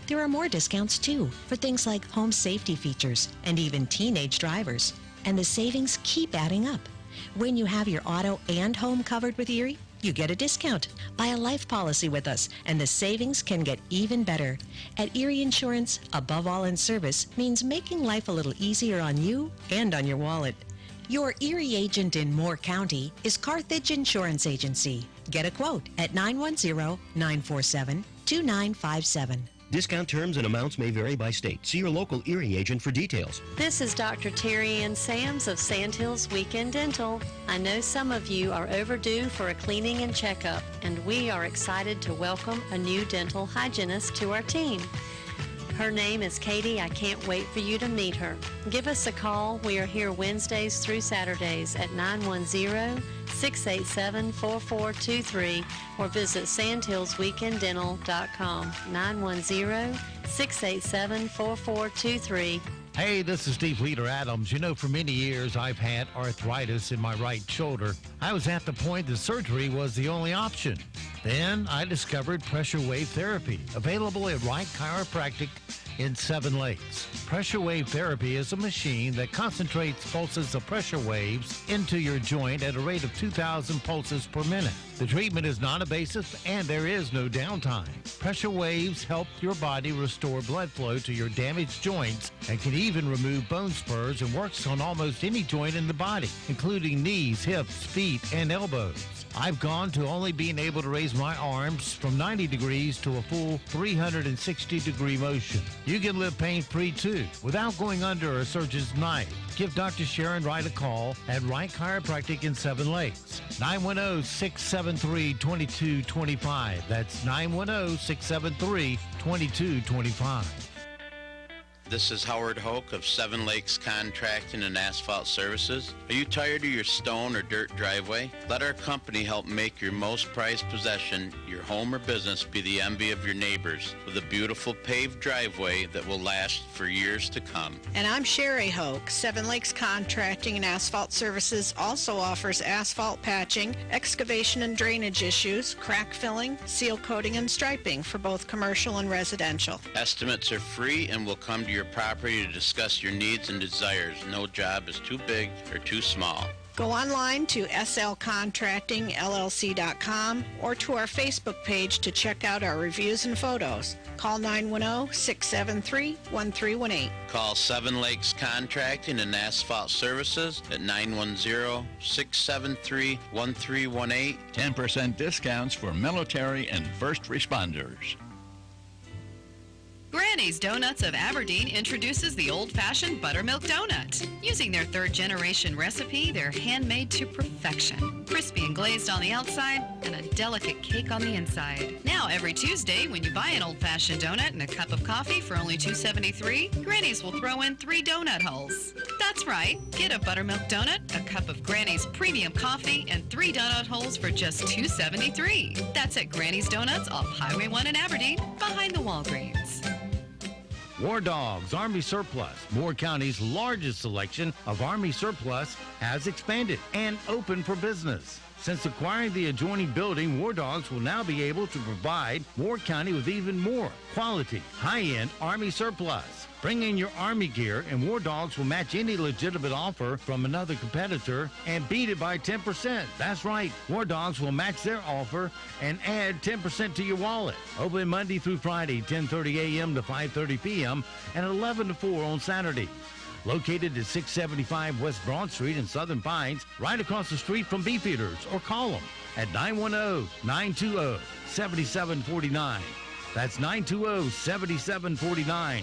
There are more discounts, too, for things like home safety features and even teenage drivers. And the savings keep adding up. When you have your auto and home covered with Erie, you get a discount. Buy a life policy with us, and the savings can get even better. At Erie Insurance, above all in service means making life a little easier on you and on your wallet. Your Erie agent in Moore County is Carthage Insurance Agency. Get a quote at 910-947-2957. Discount terms and amounts may vary by state. See your local Erie agent for details. This is Dr. Terry Ann Sams of Sandhills Weekend Dental. I know some of you are overdue for a cleaning and checkup, and we are excited to welcome a new dental hygienist to our team. Her name is Katie. I can't wait for you to meet her. Give us a call. We are here Wednesdays through Saturdays at 910-687-4423 or visit sandhillsweekenddental.com. 910-687-4423. Hey, this is Steve Leader Adams. You know, for many years, I've had arthritis in my right shoulder. I was at the point that surgery was the only option. Then I discovered pressure wave therapy, available at Wright Chiropractic in Seven Lakes. Pressure wave therapy is a machine that concentrates pulses of pressure waves into your joint at a rate of 2,000 pulses per minute. The treatment is non-invasive and there is no downtime. Pressure waves help your body restore blood flow to your damaged joints and can even remove bone spurs, and works on almost any joint in the body, including knees, hips, feet, and elbows. I've gone to only being able to raise my arms from 90 degrees to a full 360-degree motion. You can live pain-free too, without going under a surgeon's knife. Give Dr. Sharon Wright a call at Wright Chiropractic in Seven Lakes. 910-673-2225. That's 910-673-2225. This is Howard Hoke of Seven Lakes Contracting and Asphalt Services. Are you tired of your stone or dirt driveway? Let our company help make your most prized possession, your home or business, be the envy of your neighbors with a beautiful paved driveway that will last for years to come. And I'm Sherry Hoke. Seven Lakes Contracting and Asphalt Services also offers asphalt patching, excavation and drainage issues, crack filling, seal coating, and striping for both commercial and residential. Estimates are free and will come to your property to discuss your needs and desires. No job is too big or too small. Go online to slcontractingllc.com or to our Facebook page to check out our reviews and photos. Call 910-673-1318. Call Seven Lakes Contracting and Asphalt Services at 910-673-1318. 10% discounts for military and first responders. Granny's Donuts of Aberdeen introduces the old-fashioned buttermilk donut. Using their third-generation recipe, they're handmade to perfection. Crispy and glazed on the outside and a delicate cake on the inside. Now, every Tuesday, when you buy an old-fashioned donut and a cup of coffee for only $2.73, Granny's will throw in 3 donut holes. That's right. Get a buttermilk donut, a cup of Granny's premium coffee, and 3 donut holes for just $2.73. That's at Granny's Donuts off Highway 1 in Aberdeen, behind the Walgreens. War Dogs Army Surplus. Moore County's largest selection of Army surplus has expanded and open for business. Since acquiring the adjoining building, War Dogs will now be able to provide Moore County with even more quality, high-end Army surplus. Bring in your Army gear and War Dogs will match any legitimate offer from another competitor and beat it by 10%. That's right. War Dogs will match their offer and add 10% to your wallet. Open Monday through Friday, 10:30 a.m. to 5:30 p.m. and 11 to 4 on Saturdays. Located at 675 West Broad Street in Southern Pines, right across the street from Beefeaters, or call them at 910-920-7749. That's 920-7749.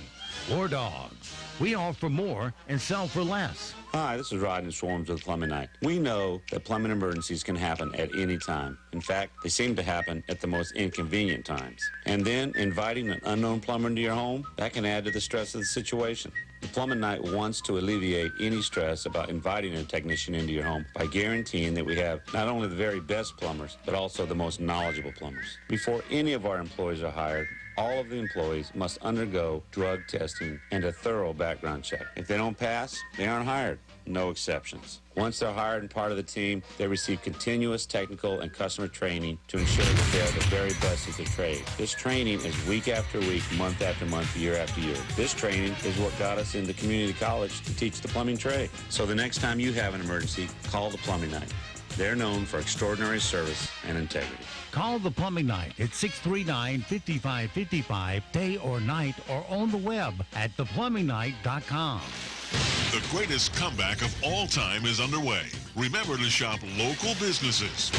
War Dogs. We offer more and sell for less. Hi, this is Rodney Swarms with Plumbing Night. We know that plumbing emergencies can happen at any time. In fact, they seem to happen at the most inconvenient times. And then inviting an unknown plumber into your home, that can add to the stress of the situation. The Plumbing Night wants to alleviate any stress about inviting a technician into your home by guaranteeing that we have not only the very best plumbers, but also the most knowledgeable plumbers. Before any of our employees are hired, all of the employees must undergo drug testing and a thorough background check. If they don't pass, they aren't hired. No exceptions. Once they're hired and part of the team, they receive continuous technical and customer training to ensure that they are the very best at their trade. This training is week after week, month after month, year after year. This training is what got us into community college to teach the plumbing trade. So the next time you have an emergency, call the Plumbing Night. They're known for extraordinary service and integrity. Call the Plumbing Night at 639-5555, day or night, or on the web at theplumbingnight.com. The greatest comeback of all time is underway. Remember to shop local businesses.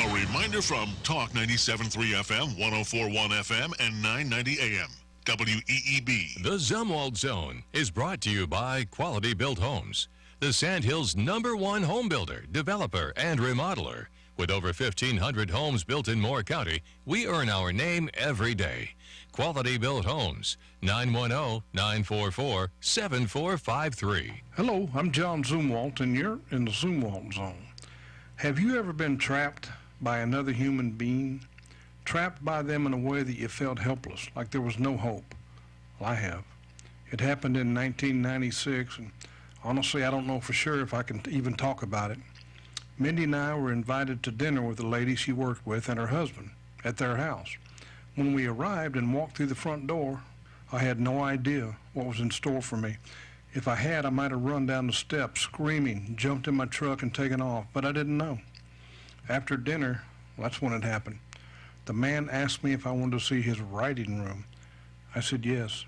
A reminder from Talk 97.3 FM, 104.1 FM, and 990 AM. WEEB. The Zumwalt Zone is brought to you by Quality Built Homes, the Sandhills' #1 home builder, developer, and remodeler. With over 1,500 homes built in Moore County, we earn our name every day. Quality Built Homes, 910-944-7453. Hello, I'm John Zumwalt, and you're in the Zumwalt Zone. Have you ever been trapped by another human being? Trapped by them in a way that you felt helpless, like there was no hope? Well, I have. It happened in 1996, and honestly, I don't know for sure if I can even talk about it. Mindy and I were invited to dinner with a lady she worked with and her husband at their house. When we arrived and walked through the front door, I had no idea what was in store for me. If I had, I might have run down the steps screaming, jumped in my truck and taken off, but I didn't know. After dinner, that's when it happened. The man asked me if I wanted to see his writing room. I said yes.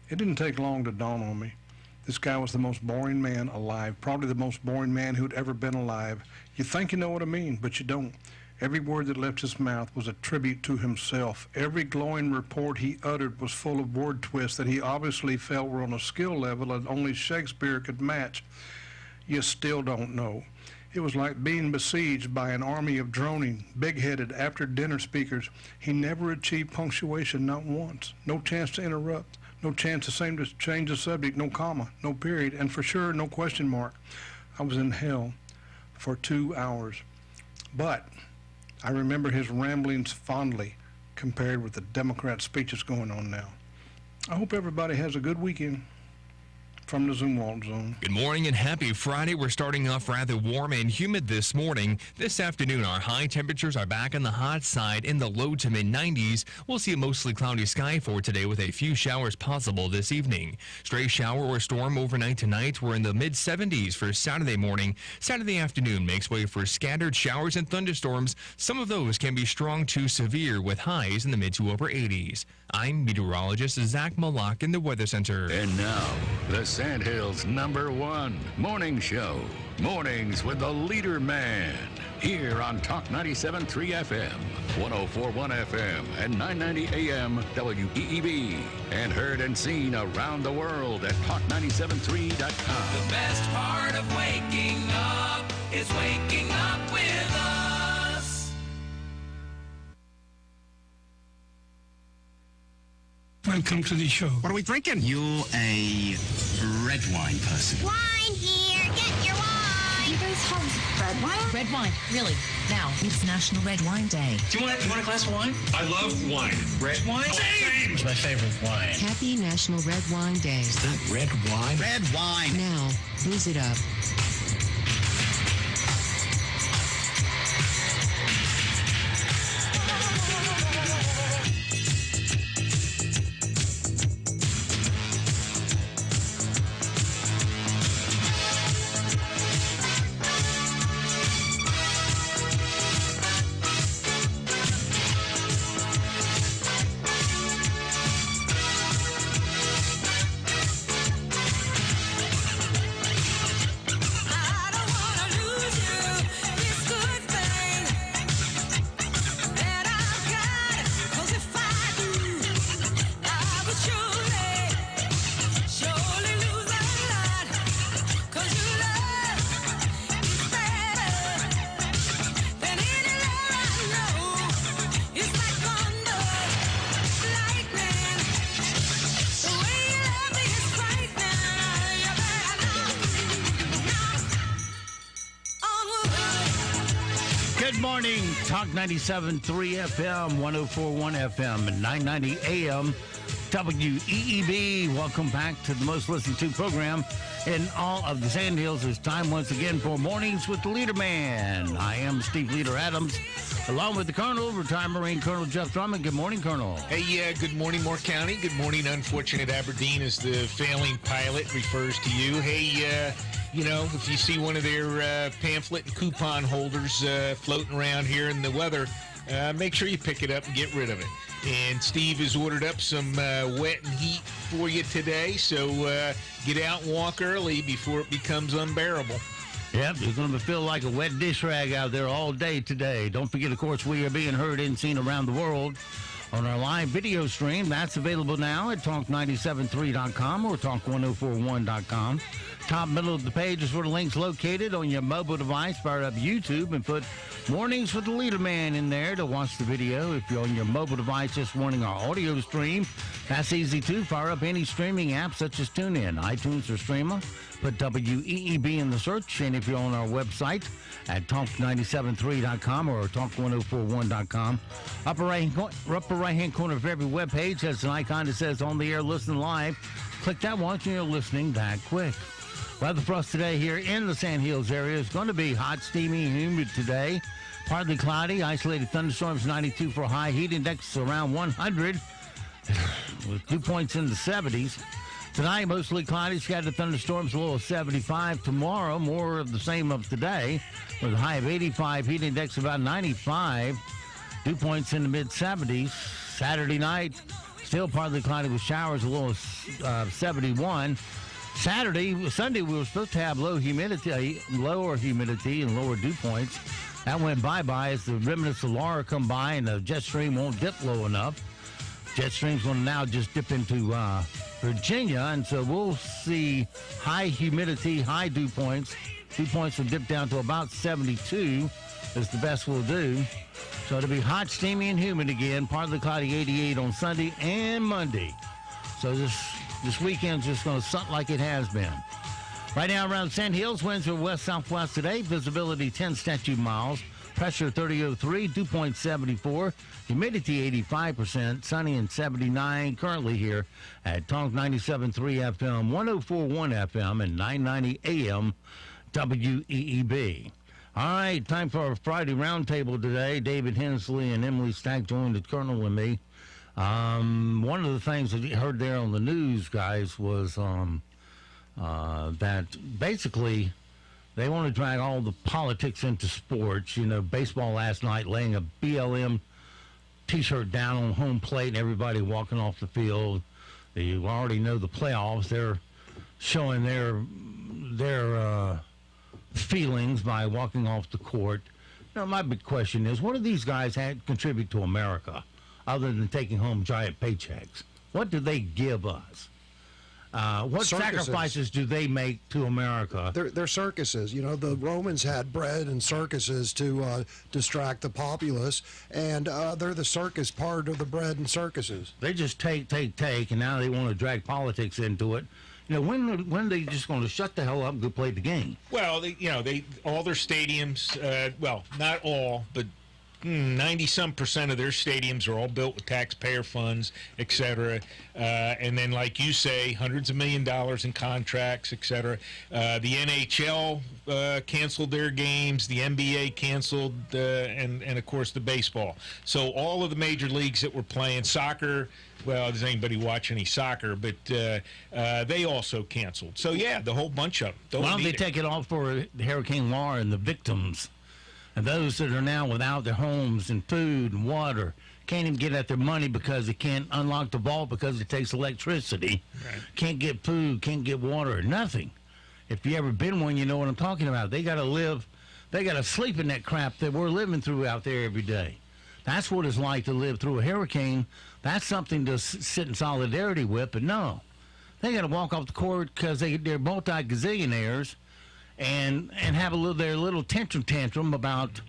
It didn't take long to dawn on me. This guy was the most boring man alive, probably the most boring man who'd ever been alive. You think you know what I mean, but you don't. Every word that left his mouth was a tribute to himself. Every glowing report he uttered was full of word twists that he obviously felt were on a skill level that only Shakespeare could match. You still don't know. It was like being besieged by an army of droning, big-headed, after-dinner speakers. He never achieved punctuation, not once. No chance to interrupt. No chance to change the subject, no comma, no period, and for sure, no question mark. I was in hell for 2 hours. But I remember his ramblings fondly compared with the Democrat speeches going on now. I hope everybody has a good weekend. From the Zumwalt Zone. Good morning and happy Friday. We're starting off rather warm and humid this morning. This afternoon, our high temperatures are back on the hot side in the low to mid-90s. We'll see a mostly cloudy sky for today with a few showers possible this evening. Stray shower or storm overnight tonight. We're in the mid-70s for Saturday morning. Saturday afternoon makes way for scattered showers and thunderstorms. Some of those can be strong to severe with highs in the mid to upper 80s. I'm meteorologist Zach Malak in the Weather Center. And now, the Sandhills' #1 morning show. Mornings with the leader man. Here on Talk 97.3 FM, 104.1 FM, and 990 AM WEEB. And heard and seen around the world at talk973.com. The best part of waking up is waking up with us. Welcome to the show. What are we drinking? You're a red wine person. Wine here! Get your wine! You guys have red wine? Red wine, really. Now, it's National Red Wine Day. Do you want a glass of wine? I love wine. Red wine? Same! It's my favorite wine. Happy National Red Wine Day. Is that red wine? Red wine. Now, booze it up. Good morning. Talk 97.3 FM, 104.1 FM, and 990 AM WEEB. Welcome back to the most listened to program in all of the Sand Hills. It's time once again for Mornings with the Leader Man. I am Steve Leader Adams, along with the Colonel, retired Marine Colonel Jeff Drummond. Good morning, Colonel. Hey, good morning, Moore County. Good morning, unfortunate Aberdeen, as the failing pilot refers to you. Hey, if you see one of their pamphlet and coupon holders floating around here in the weather, make sure you pick it up and get rid of it. And Steve has ordered up some wet and heat for you today, so get out and walk early before it becomes unbearable. Yep, you're going to feel like a wet dish rag out there all day today. Don't forget, of course, we are being heard and seen around the world on our live video stream. That's available now at talk973.com or talk1041.com. Top middle of the page is where the link's located on your mobile device. Fire up YouTube and put Mornings with the Leader Man in there to watch the video. If you're on your mobile device just wanting our audio stream, that's easy too. Fire up any streaming app such as TuneIn, iTunes, or Streamer. Put WEEB in the search. And if you're on our website at talk973.com or talk1041.com, upper right-hand corner of every web page has an icon that says On the Air, Listen Live. Click that once and you're listening that quick. Weather for us today here in the Sand Hills area is going to be hot, steamy, and humid today. Partly cloudy, isolated thunderstorms, 92 for a high. Heat index around 100 with dew points in the 70s. Tonight, mostly cloudy, scattered thunderstorms, a low of 75. Tomorrow, more of the same of today with a high of 85. Heat index about 95. Dew points in the mid-70s. Saturday night, still partly cloudy with showers, a low of 71. Sunday, we were supposed to have lower humidity and lower dew points. That went bye-bye as the remnants of Laura come by and the jet stream won't dip low enough. Jet stream's going to now just dip into Virginia, and so we'll see high humidity, high dew points. Dew points will dip down to about 72 is the best we'll do. So it'll be hot, steamy, and humid again. Partly cloudy, 88 on Sunday and Monday. So this weekend's just going to suck like it has been. Right now around Sand Hills, winds are west-southwest today. Visibility 10 statute miles. Pressure 3003, dew point 74. Humidity 85%. Sunny and 79. Currently here at Talk 97.3 FM, 104.1 FM, and 990 AM WEEB. All right, time for our Friday roundtable today. David Hensley and Emily Stack joined the Colonel and me. One of the things that you heard there on the news, guys, was that basically they want to drag all the politics into sports. Baseball last night laying a BLM T-shirt down on home plate and everybody walking off the field. You already know the playoffs. They're showing their feelings by walking off the court. My big question is, what do these guys contribute to America other than taking home giant paychecks? What do they give us? What Circuses. Sacrifices do they make to America? They're circuses. The Romans had bread and circuses to distract the populace, and they're the circus part of the bread and circuses. They just take, and now they want to drag politics into it. When are they just going to shut the hell up and go play the game? Well, they all their stadiums, not all, but 90-some% of their stadiums are all built with taxpayer funds, et cetera. And then, like you say, hundreds of $1 million in contracts, et cetera. The NHL canceled their games. The NBA canceled, and of course, the baseball. So all of the major leagues that were playing soccer, well, does anybody watch any soccer? But they also canceled. So, yeah, the whole bunch of them. Why don't they take it off for Hurricane Laura and the victims? And those that are now without their homes and food and water can't even get at their money because they can't unlock the vault because it takes electricity. Right. Can't get food, can't get water, nothing. If you ever been one, you know what I'm talking about. They got to sleep in that crap that we're living through out there every day. That's what it's like to live through a hurricane. That's something to sit in solidarity with, but no. They got to walk off the court because they're multi-gazillionaires and have their little tantrum about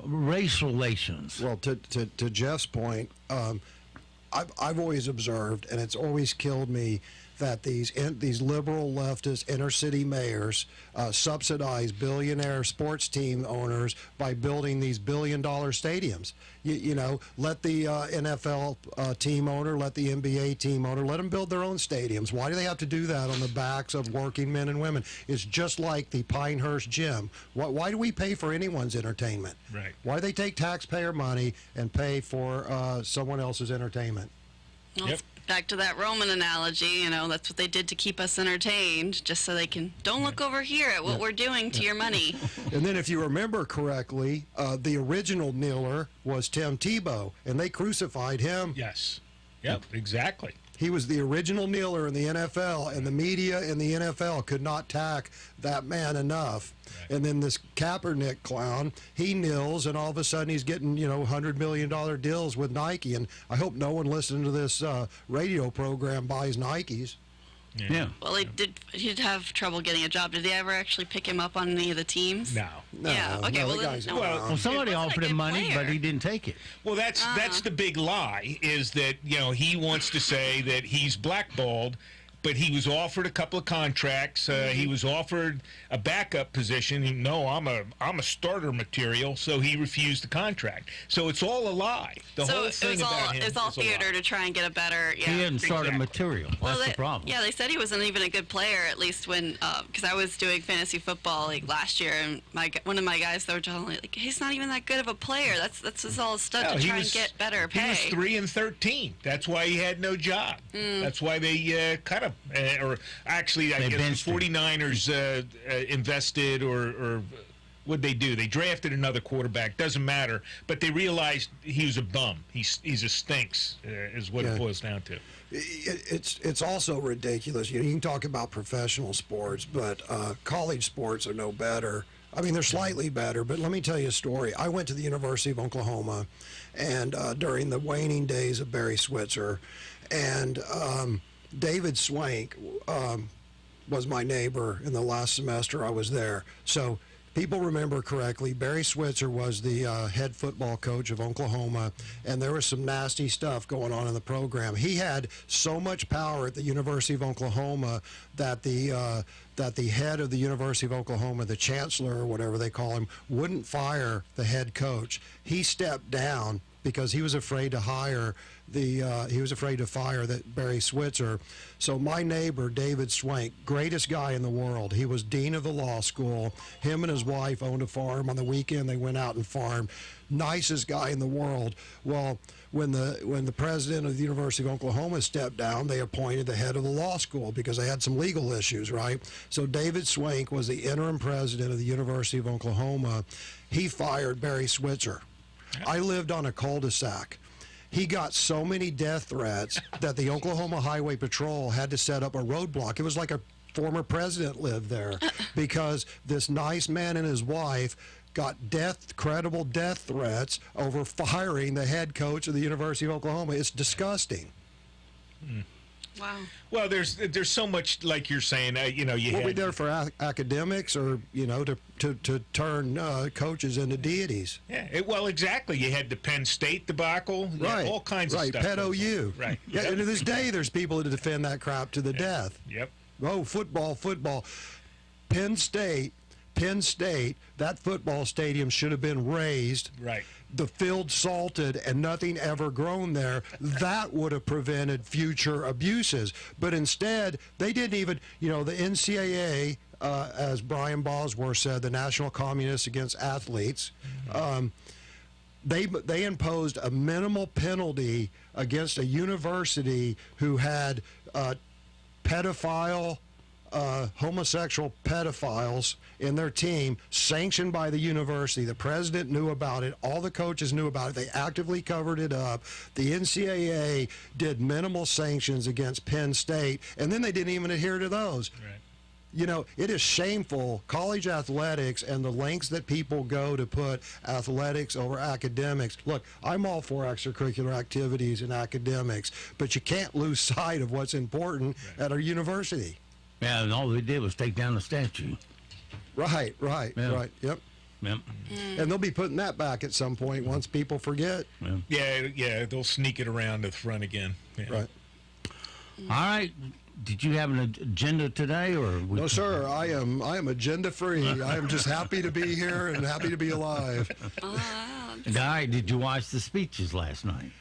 race relations. Well, to Jeff's point, I've always observed, and it's always killed me, that these liberal leftist inner city mayors subsidize billionaire sports team owners by building these billion-dollar stadiums. You know, let the NFL team owner, let the NBA team owner, let them build their own stadiums. Why do they have to do that on the backs of working men and women? It's just like the Pinehurst Gym. Why do we pay for anyone's entertainment? Right. Why do they take taxpayer money and pay for someone else's entertainment? Well, back to that Roman analogy, you know, that's what they did to keep us entertained, just so they can, don't look over here at what we're doing to your money. And then if you remember correctly, the original kneeler was Tim Tebow, and they crucified him. Yes. Yep, exactly. He was the original kneeler in the NFL, and the media in the NFL could not tack that man enough. Right. And then this Kaepernick clown, he kneels, and all of a sudden he's getting, you know, $100 million deals with Nike. And I hope no one listening to this radio program buys Nikes. Yeah. Well, he'd have trouble getting a job. Did they ever actually pick him up on any of the teams? No. Yeah. Okay. No, well, the guy's then, no. Well, somebody offered him money, but he didn't take it. Well, that's the big lie, is that, you know, he wants to say that he's blackballed, but he was offered a couple of contracts. He was offered a backup position. No, I'm a starter material, so he refused the contract. So it's all a lie. The whole thing about him it's all is a theater lie. to try and get a better. Yeah, He didn't start a material. That's the problem. Yeah, they said he wasn't even a good player, at least when, because I was doing fantasy football like last year, and one of my guys, they were telling me, like, he's not even that good of a player. That's all stuff to try and get better pay. He was 3-13. That's why he had no job. That's why they cut him. Or actually, I guess the 49ers invested, or what'd they do? They drafted another quarterback. Doesn't matter. But they realized he was a bum. He's a stinks, is what it boils down to. It's also ridiculous. You can talk about professional sports, but college sports are no better. I mean, they're slightly better, but let me tell you a story. I went to the University of Oklahoma, and during the waning days of Barry Switzer, and David Swank was my neighbor in the last semester I was there. So people remember correctly, Barry Switzer was the head football coach of Oklahoma, and there was some nasty stuff going on in the program. He had so much power at the University of Oklahoma that the head of the University of Oklahoma, the chancellor or whatever they call him, wouldn't fire the head coach. He stepped down because he was afraid to fire that Barry Switzer. So my neighbor, David Swank, greatest guy in the world. He was dean of the law school. Him and his wife owned a farm. On the weekend, they went out and farmed. Nicest guy in the world. Well, when the president of the University of Oklahoma stepped down, they appointed the head of the law school because they had some legal issues, right? So David Swank was the interim president of the University of Oklahoma. He fired Barry Switzer. I lived on a cul-de-sac. He got so many death threats that the Oklahoma Highway Patrol had to set up a roadblock. It was like a former president lived there because this nice man and his wife got credible death threats over firing the head coach of the University of Oklahoma. It's disgusting. Wow. Well, there's so much, like you're saying, Were we there for academics, or to turn coaches into deities? Yeah. Well, exactly. You had the Penn State debacle. Right. All kinds of stuff. Pet OU. Right. Yeah. And to this day, there's people that defend that crap to the death. Yep. Oh, football. Penn State. That football stadium should have been raised. Right. The field salted and nothing ever grown there. That would have prevented future abuses. But instead, they didn't even, the NCAA, as Brian Bosworth said, the National Communists Against Athletes, they imposed a minimal penalty against a university who had homosexual pedophiles in their team, sanctioned by the university. The president knew about it. All the coaches knew about it. They actively covered it up. The NCAA did minimal sanctions against Penn State, and then they didn't even adhere to those. Right. It is shameful, college athletics and the lengths that people go to put athletics over academics. Look, I'm all for extracurricular activities and academics, but you can't lose sight of what's important at our university. Yeah, and all they did was take down the statue. Right. Yep. Yep. And they'll be putting that back at some point once people forget. Yeah, they'll sneak it around to the front again. Yeah. Right. All right. Did you have an agenda today, or No, sir. I am agenda free. I am just happy to be here and happy to be alive. All right. Did you watch the speeches last night?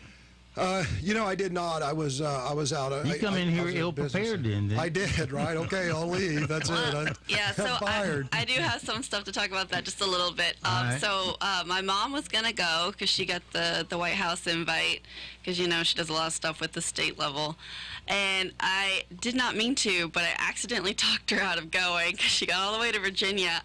I did not. I was out. You come in here ill prepared, then. I did, right? Okay, I'll leave. That's it. So I'm fired. I do have some stuff to talk about that just a little bit. right. So my mom was gonna go because she got the White House invite because she does a lot of stuff with the state level, and I did not mean to, but I accidentally talked her out of going because she got all the way to Virginia.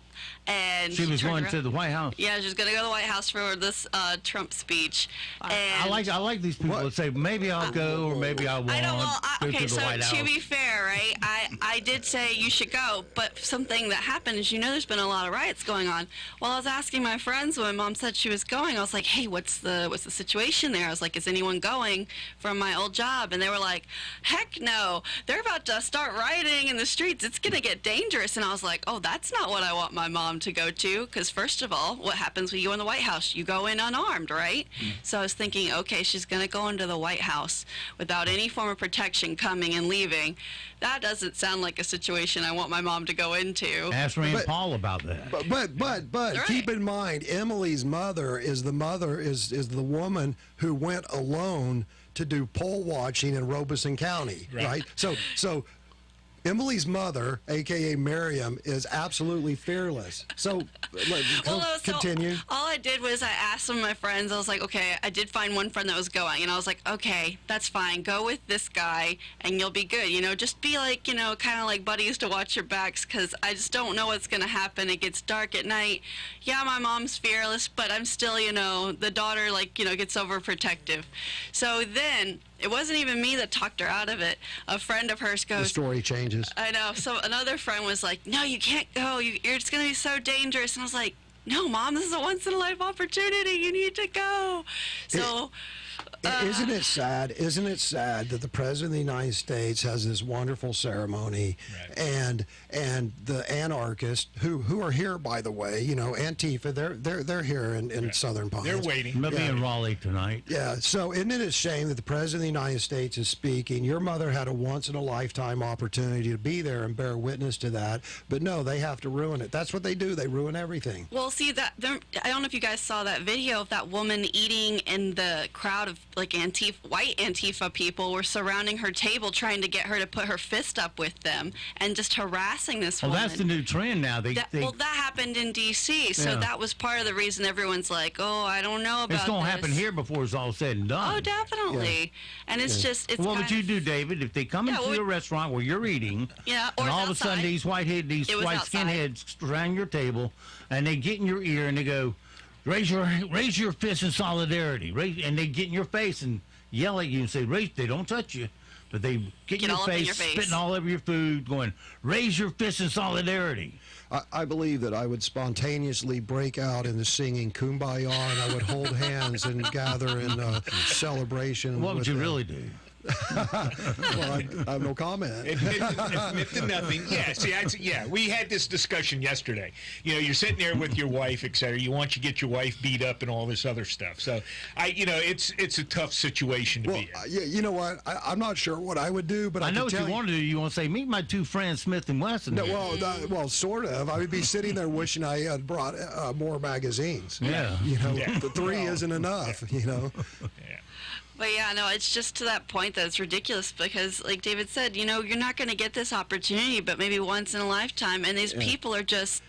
And She was turned going around- to the White House. Yeah, she was going to go to the White House for this Trump speech. I like these people that say maybe I'll go or maybe I won't. I don't. Well, go okay. to the So White House. to be fair, right? I did say you should go, but something that happened is there's been a lot of riots going on. Well, I was asking my friends when my mom said she was going. I was like, hey, what's the situation there? I was like, is anyone going from my old job? And they were like, heck no, they're about to start rioting in the streets. It's gonna get dangerous. And I was like, oh, that's not what I want my mom to go to. Because first of all, what happens when you go in the White House? You go in unarmed, right? So I was thinking, okay, she's going to go into the White House without any form of protection coming and leaving. That doesn't sound like a situation I want my mom to go into. Ask Rand Paul about that. But keep in mind, Emily's mother is the woman who went alone to do poll watching in Robeson County, right? So Emily's mother, a.k.a. Miriam, is absolutely fearless. So, continue. All I did was I asked some of my friends, I was like, okay, I did find one friend that was going, and I was like, okay, that's fine. Go with this guy, and you'll be good. Just be like, kind of like buddies to watch your backs, because I just don't know what's going to happen. It gets dark at night. Yeah, my mom's fearless, but I'm still, the daughter, gets overprotective. So then, it wasn't even me that talked her out of it. A friend of hers goes... The story changes. I know. So another friend was like, no, you can't go. It's going to be so dangerous. And I was like, no, Mom, this is a once-in-a-life opportunity. You need to go. So... Isn't it sad? Isn't it sad that the President of the United States has this wonderful ceremony, and the anarchists who are here, by the way, Antifa, they're here in Southern Pines. They're waiting. They'll be in Raleigh tonight. Yeah. So isn't it a shame that the President of the United States is speaking? Your mother had a once-in-a-lifetime opportunity to be there and bear witness to that, but no, they have to ruin it. That's what they do. They ruin everything. Well, see, I don't know if you guys saw that video of that woman eating in the crowd of white Antifa people were surrounding her table trying to get her to put her fist up with them and just harassing this woman. Well, that's the new trend now. That happened in D.C., so that was part of the reason everyone's like, oh, I don't know about It's going to this. happen here before it's all said and done. Oh, definitely. Yeah. And it's just... What would you do, David, if they come into a restaurant where you're eating, or and all of a sudden these white skinheads surround your table, and they get in your ear and they go, raise your fist in solidarity, and they get in your face and yell at you and say, they don't touch you, but they get in your face, spitting all over your food, going, raise your fist in solidarity. I believe that I would spontaneously break out into singing Kumbaya, and I would hold hands and gather in celebration. What would you really do? Well, I have no comment. Admit to nothing. Yeah. See, we had this discussion yesterday. You're sitting there with your wife, etc. You want to get your wife beat up and all this other stuff. So, it's a tough situation to be in. You know what? I'm not sure what I would do, but I know what you want to do. You want to say, meet my two friends, Smith and Wesson. No, well, sort of. I would be sitting there wishing I had brought more magazines. Yeah. The three isn't enough. Yeah. But yeah, no, it's just to that point that it's ridiculous because, like David said, you're not going to get this opportunity, but maybe once in a lifetime, and these people are just,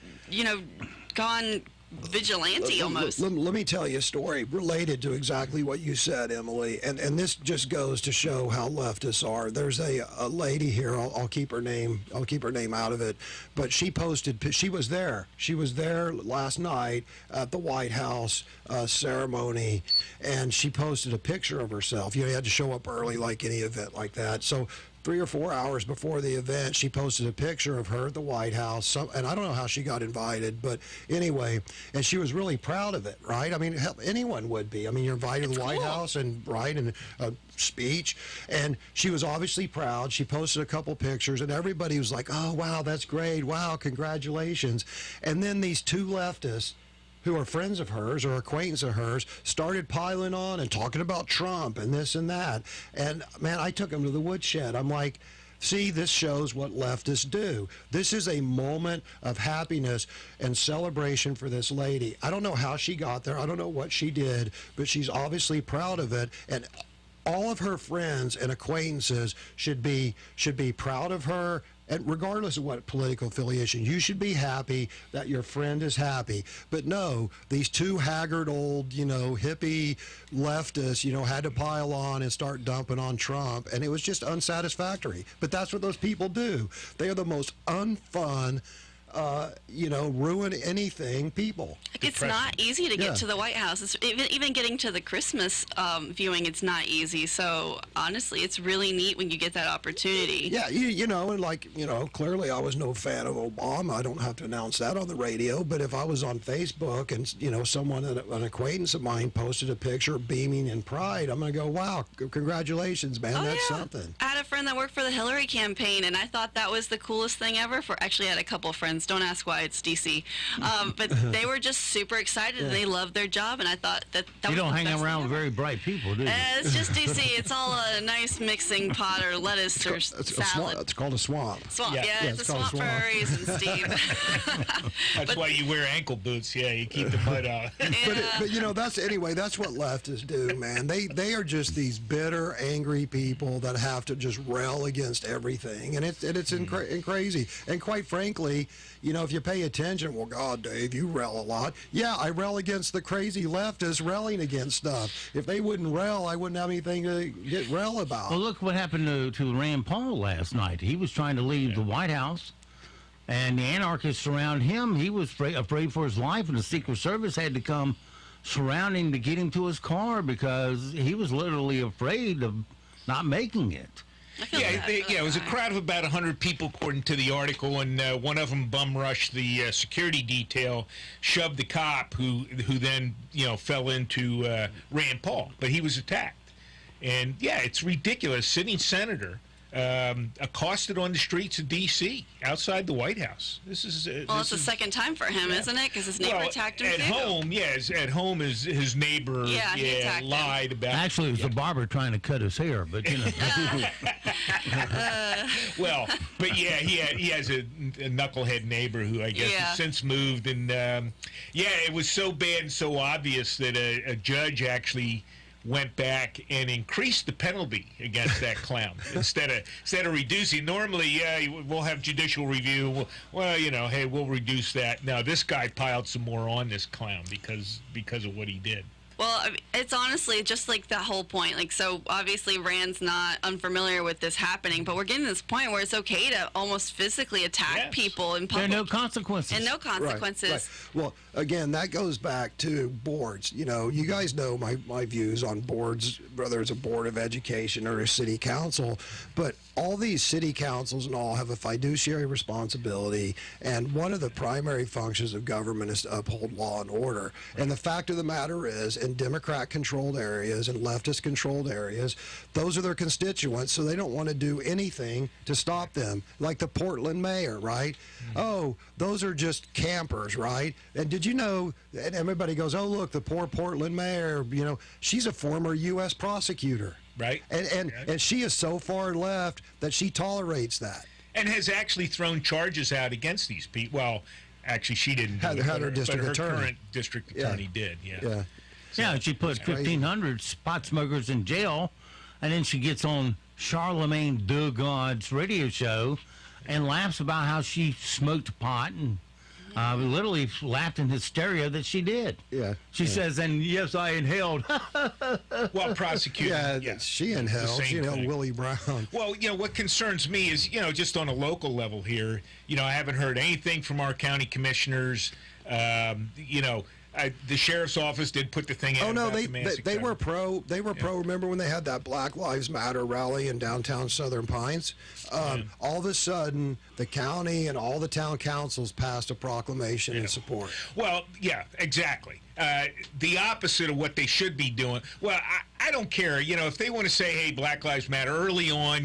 gone vigilante almost. Let me tell you a story related to exactly what you said, Emily, and this just goes to show how leftists are. There's a lady here. I'll keep her name. I'll keep her name out of it. But she posted. She was there. She was there last night at the White House ceremony, and she posted a picture of herself. You had to show up early, like any event like that. So 3 or 4 hours before the event, she posted a picture of her at the White House. And I don't know how she got invited, but anyway, and she was really proud of it, right? I mean, hell, anyone would be. I mean, you're invited to the White House and a speech, and she was obviously proud. She posted a couple pictures, and everybody was like, oh, wow, that's great. Wow, congratulations. And then these two leftists, who are friends of hers or acquaintance of hers, started piling on and talking about Trump and this and that. And, man, I took them to the woodshed. I'm like, See, this shows what leftists do. This is a moment of happiness and celebration for this lady. I don't know how she got there. I don't know what she did, but she's obviously proud of it. And all of her friends and acquaintances should be proud of her. And regardless of what political affiliation, you should be happy that your friend is happy. But no, these two haggard old, hippie leftists, had to pile on and start dumping on Trump. And it was just unsatisfactory. But that's what those people do. They are the most unfun, ruin anything people. It's not easy to get to the White House. It's, even getting to the Christmas viewing, it's not easy. So honestly, it's really neat when you get that opportunity. Yeah, and clearly I was no fan of Obama. I don't have to announce that on the radio. But if I was on Facebook and someone, an acquaintance of mine, posted a picture beaming in pride, I'm going to go, wow, congratulations, man, that's something. I had a friend that worked for the Hillary campaign, and I thought that was the coolest thing ever. Actually, I had a couple of friends. Don't ask why, it's DC. But they were just super excited, and they loved their job, and I thought that was You don't the hang best around thing with ever. very bright people, do you? It's just DC. It's all a nice mixing pot or lettuce or salad. It's called a swamp. Swamp, yeah, it's a swamp for a reason, Steve. That's why you wear ankle boots. Yeah, you keep the mud out. But that's what leftists do, man. They are just these bitter, angry people that have to just rail against everything, and it's crazy. And quite frankly, if you pay attention, well, God, Dave, you rail a lot. Yeah, I rail against the crazy leftists railing against stuff. If they wouldn't rail, I wouldn't have anything to get rail about. Well, look what happened to Rand Paul last night. He was trying to leave the White House, and the anarchists around him, he was afraid for his life, and the Secret Service had to come surround him to get him to his car because he was literally afraid of not making it. It was a crowd of about 100 people, according to the article, and one of them bum rushed the security detail, shoved the cop, who then fell into Rand Paul, but he was attacked. And it's ridiculous. Sitting senator accosted on the streets of D.C. outside the White House. This is it's the second time for him, isn't it? Because his neighbor attacked him at too. home. At home, his neighbor lied about. Actually, it was the barber trying to cut his hair, but he has a knucklehead neighbor who I guess has since moved, and it was so bad and so obvious that a judge actually went back and increased the penalty against that clown instead of reducing. Normally, we'll have judicial review. We'll reduce that. Now this guy piled some more on this clown because of what he did. Well, it's honestly just like that whole point. Like, so obviously Rand's not unfamiliar with this happening, but we're getting to this point where it's okay to almost physically attack people in public. There are no consequences. And no consequences. Right. Well, again, that goes back to boards. You guys know my views on boards, whether it's a board of education or a city council, but all these city councils and all have a fiduciary responsibility, and one of the primary functions of government is to uphold law and order. And the fact of the matter is, in Democrat-controlled areas and leftist-controlled areas, those are their constituents, so they don't want to do anything to stop them. Like the Portland mayor, right? Oh, those are just campers, right? And did you know, and everybody goes, oh, look, the poor Portland mayor, she's a former U.S. prosecutor. Right. And she is so far left that she tolerates that. And has actually thrown charges out against these people. Well, actually, she didn't do it, her district but her attorney. current district attorney did, Yeah. Yeah, she put 1,500 spot smokers in jail, and then she gets on Charlemagne de Gaud's radio show and laughs about how she smoked pot and literally laughed in hysteria that she did. Yeah. She says, and yes, I inhaled. Well, prosecuting. She inhaled. She inhaled Willie Brown. Well, what concerns me is, just on a local level here, I haven't heard anything from our county commissioners. The sheriff's office did put the thing in. Oh no, about they were pro. They were pro. Remember when they had that Black Lives Matter rally in downtown Southern Pines? All of a sudden, the county and all the town councils passed a proclamation in support. Well, yeah, exactly. The opposite of what they should be doing. Well, I don't care. If they want to say, "Hey, Black Lives Matter," early on,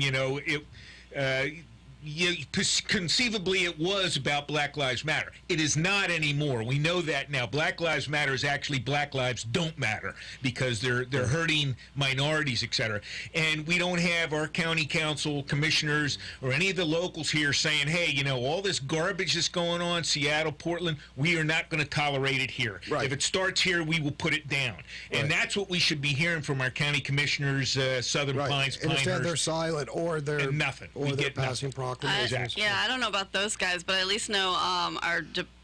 conceivably it was about Black Lives Matter. It is not anymore. We know that now. Black Lives Matter is actually Black Lives Don't Matter because they're hurting minorities, etc. And we don't have our county council commissioners or any of the locals here saying, hey, you know, all this garbage that's going on, Seattle, Portland, we are not going to tolerate it here. If it starts here, we will put it down. And that's what we should be hearing from our county commissioners, Southern Pines, And instead Pinehurst. they're silent, or they're nothing. or they're passing proclamations. Yeah, I don't know about those guys, but I at least know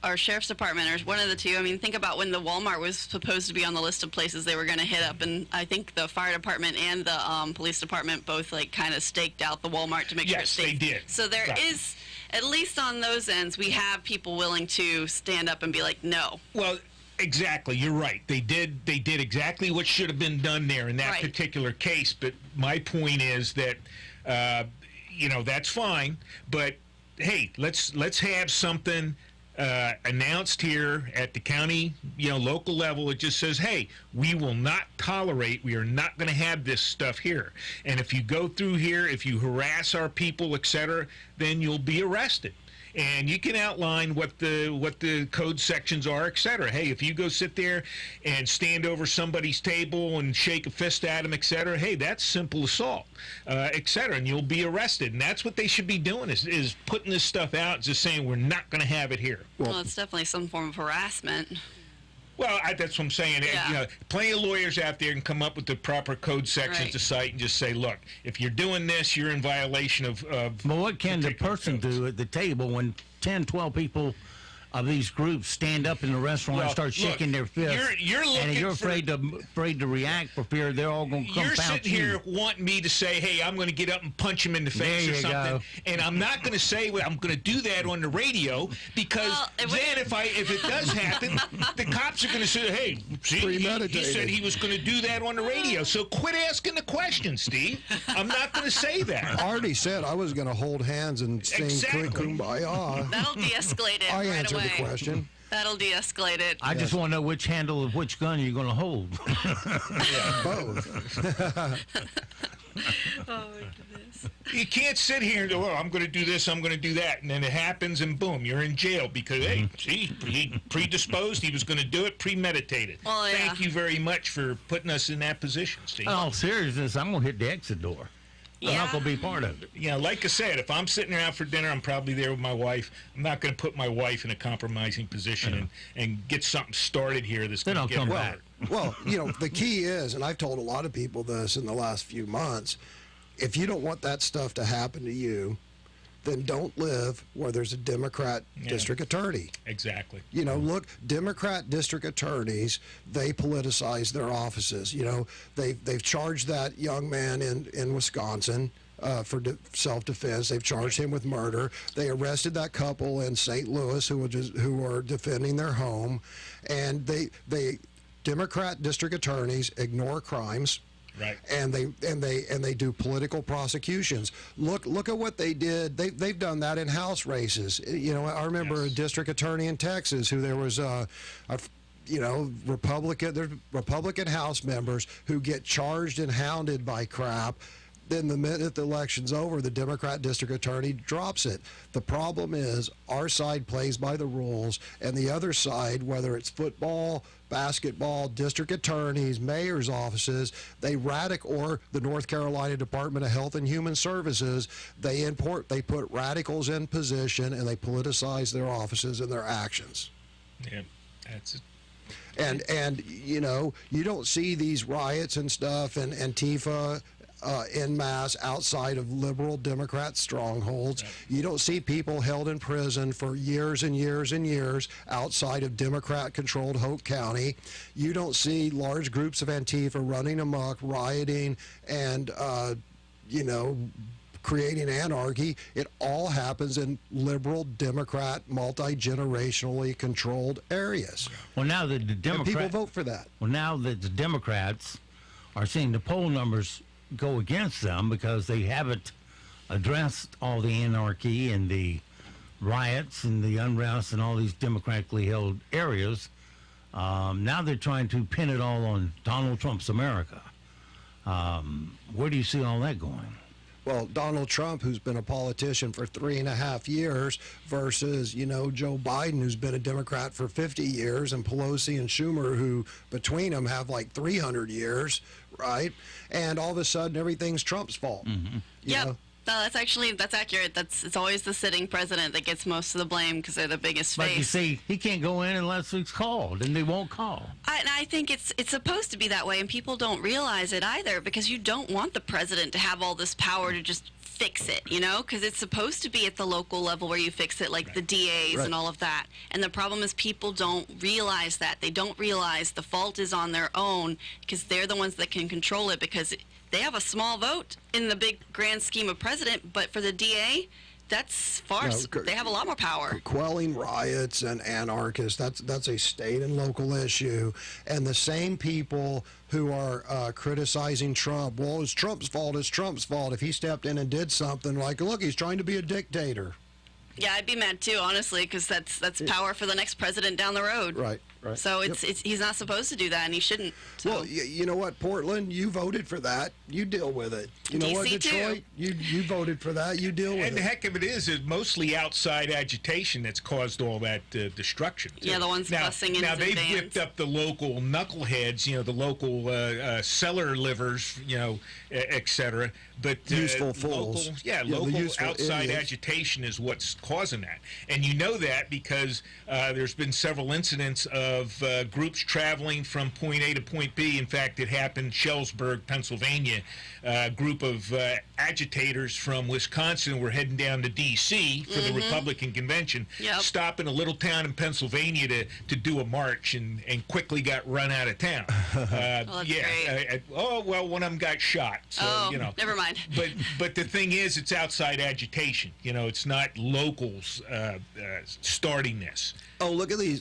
our sheriff's department or one of the two. I mean, think about when the Walmart was supposed to be on the list of places they were going to hit up, and I think the fire department and the police department both like kind of staked out the Walmart to make sure it's safe. Yes, they did. So there is, at least on those ends, we have people willing to stand up and be like, no. Well, exactly. You're right. They did exactly what should have been done there in that particular case. But my point is that, you know, that's fine. But hey, let's have something announced here at the county, you know, local level. It just says, hey, we will not tolerate, we are not going to have this stuff here. And if you go through here, if you harass our people, etc., then you'll be arrested. And you can outline what the code sections are, etc. Hey, if you go sit there and stand over somebody's table and shake a fist at them, etc., hey, that's simple assault, etc., and you'll be arrested. And that's what they should be doing is putting this stuff out and just saying we're not going to have it here. Well, it's definitely some form of harassment. Well, that's what I'm saying. Yeah. You know, plenty of lawyers out there can come up with the proper code sections to cite and just say, look, if you're doing this, you're in violation of Well, what can the person do at the table when 10, 12 people of these groups stand up in the restaurant and start shaking their fists? You're looking and you're afraid to react for fear they're all going to come You're pounce sitting here wanting me to say, hey, I'm going to get up and punch him in the face or something. Go. And I'm not going to say, well, I'm going to do that on the radio because then if it does happen, the cops are going to say, hey, see, he said he was going to do that on the radio. So quit asking the question, Steve. I'm not going to say that. I already said I was going to hold hands and sing Kumbaya. That'll de-escalate it I right answered away. the question. That'll de-escalate it. I just want to know which handle of which gun you're going to hold. Both. Oh, my goodness. You can't sit here and go, well, I'm going to do this, I'm going to do that, and then it happens, and boom, you're in jail because, hey, see, he predisposed, he was going to do it, premeditated. Well, yeah. Thank you very much for putting us in that position, Steve. In all seriousness, I'm going to hit the exit door. I'm not going to be part of it. You know, like I said, if I'm sitting around for dinner, I'm probably there with my wife. I'm not going to put my wife in a compromising position and get something started here that's going to get her hurt. Well, you know, the key is, and I've told a lot of people this in the last few months, if you don't want that stuff to happen to you, then don't live where there's a Democrat district attorney. Exactly. You know, look, Democrat district attorneys, they politicize their offices. You know, they've charged that young man in Wisconsin for self-defense. They've charged him with murder. They arrested that couple in St. Louis who were defending their home, and they Democrat district attorneys ignore crimes. Right. And they do political prosecutions. Look at what they did. They've done that in House races. You know, I remember a district attorney in Texas who there was Republican House members who get charged and hounded by crap. Then the minute the election's over, the Democrat district attorney drops it. The problem is our side plays by the rules, and the other side, whether it's football, basketball, district attorneys, mayor's offices, or the North Carolina Department of Health and Human Services, they put radicals in position, and they politicize their offices and their actions. Yeah, that's it. And you know, you don't see these riots and stuff and Antifa en masse outside of liberal Democrat strongholds. You don't see people held in prison for years and years and years outside of Democrat-controlled Hoke County. You don't see large groups of Antifa running amok, rioting, and, you know, creating anarchy. It all happens in liberal, Democrat, multi-generationally controlled areas. Well, now that the and people vote for that. Well, now that the Democrats are seeing the poll numbers go against them because they haven't addressed all the anarchy and the riots and the unrest in all these democratically held areas, now they're trying to pin it all on Donald Trump's America. Where do you see all that going? Well, Donald Trump, who's been a politician for 3.5 years, versus, Joe Biden, who's been a Democrat for 50 years, and Pelosi and Schumer, who between them have like 300 years, right? And all of a sudden, everything's Trump's fault. Mm-hmm. You know? No, that's accurate. It's always the sitting president that gets most of the blame because they're the biggest face. But you see, he can't go in unless he's called, and they won't call. I think it's supposed to be that way, and people don't realize it either because you don't want the president to have all this power to just fix it, because it's supposed to be at the local level where you fix it, like the DAs and all of that. And the problem is people don't realize that. They don't realize the fault is on their own because they're the ones that can control it because they have a small vote in the big grand scheme of president, but for the DA, that's far. They have a lot more power. Quelling riots and anarchists, that's a state and local issue. And the same people who are criticizing Trump, well, it's Trump's fault, if he stepped in and did something, like, look, he's trying to be a dictator. Yeah, I'd be mad too, honestly, because that's power for the next president down the road. Right. So he's not supposed to do that, and he shouldn't. So. Well, you know what, Portland, you voted for that. You deal with it. You know DC what, Detroit, you voted for that. You deal with it. And the heck of it is mostly outside agitation that's caused all that destruction. Yeah, the ones busing in. Now they've whipped up the local knuckleheads, the local cellar livers, et cetera. But useful fools. Local outside idiots. Agitation is what's causing that, and you know that because there's been several incidents of groups traveling from point A to point B. In fact, it happened in Shellsburg, Pennsylvania. A group of agitators from Wisconsin were heading down to D.C. for the Republican convention, stopped in a little town in Pennsylvania to do a march, and quickly got run out of town. One of them got shot. So, never mind. But the thing is, it's outside agitation. It's not locals starting this. Oh, look at the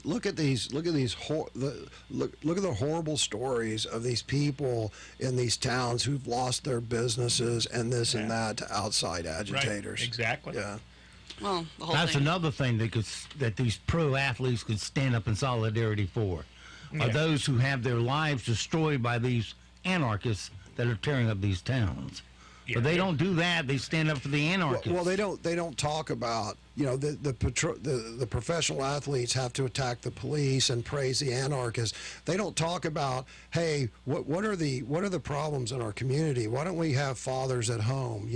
horrible stories of these people in these towns who've lost their businesses and this and that to outside agitators. Right. Exactly. Yeah. Well, that's another thing that these pro athletes could stand up in solidarity for. Are those who have their lives destroyed by these anarchists that are tearing up these towns. But they don't do that. They stand up for the anarchists. Well, they don't talk about, the professional athletes have to attack the police and praise the anarchists. They don't talk about, hey, what are the problems in our community? Why don't we have fathers at home?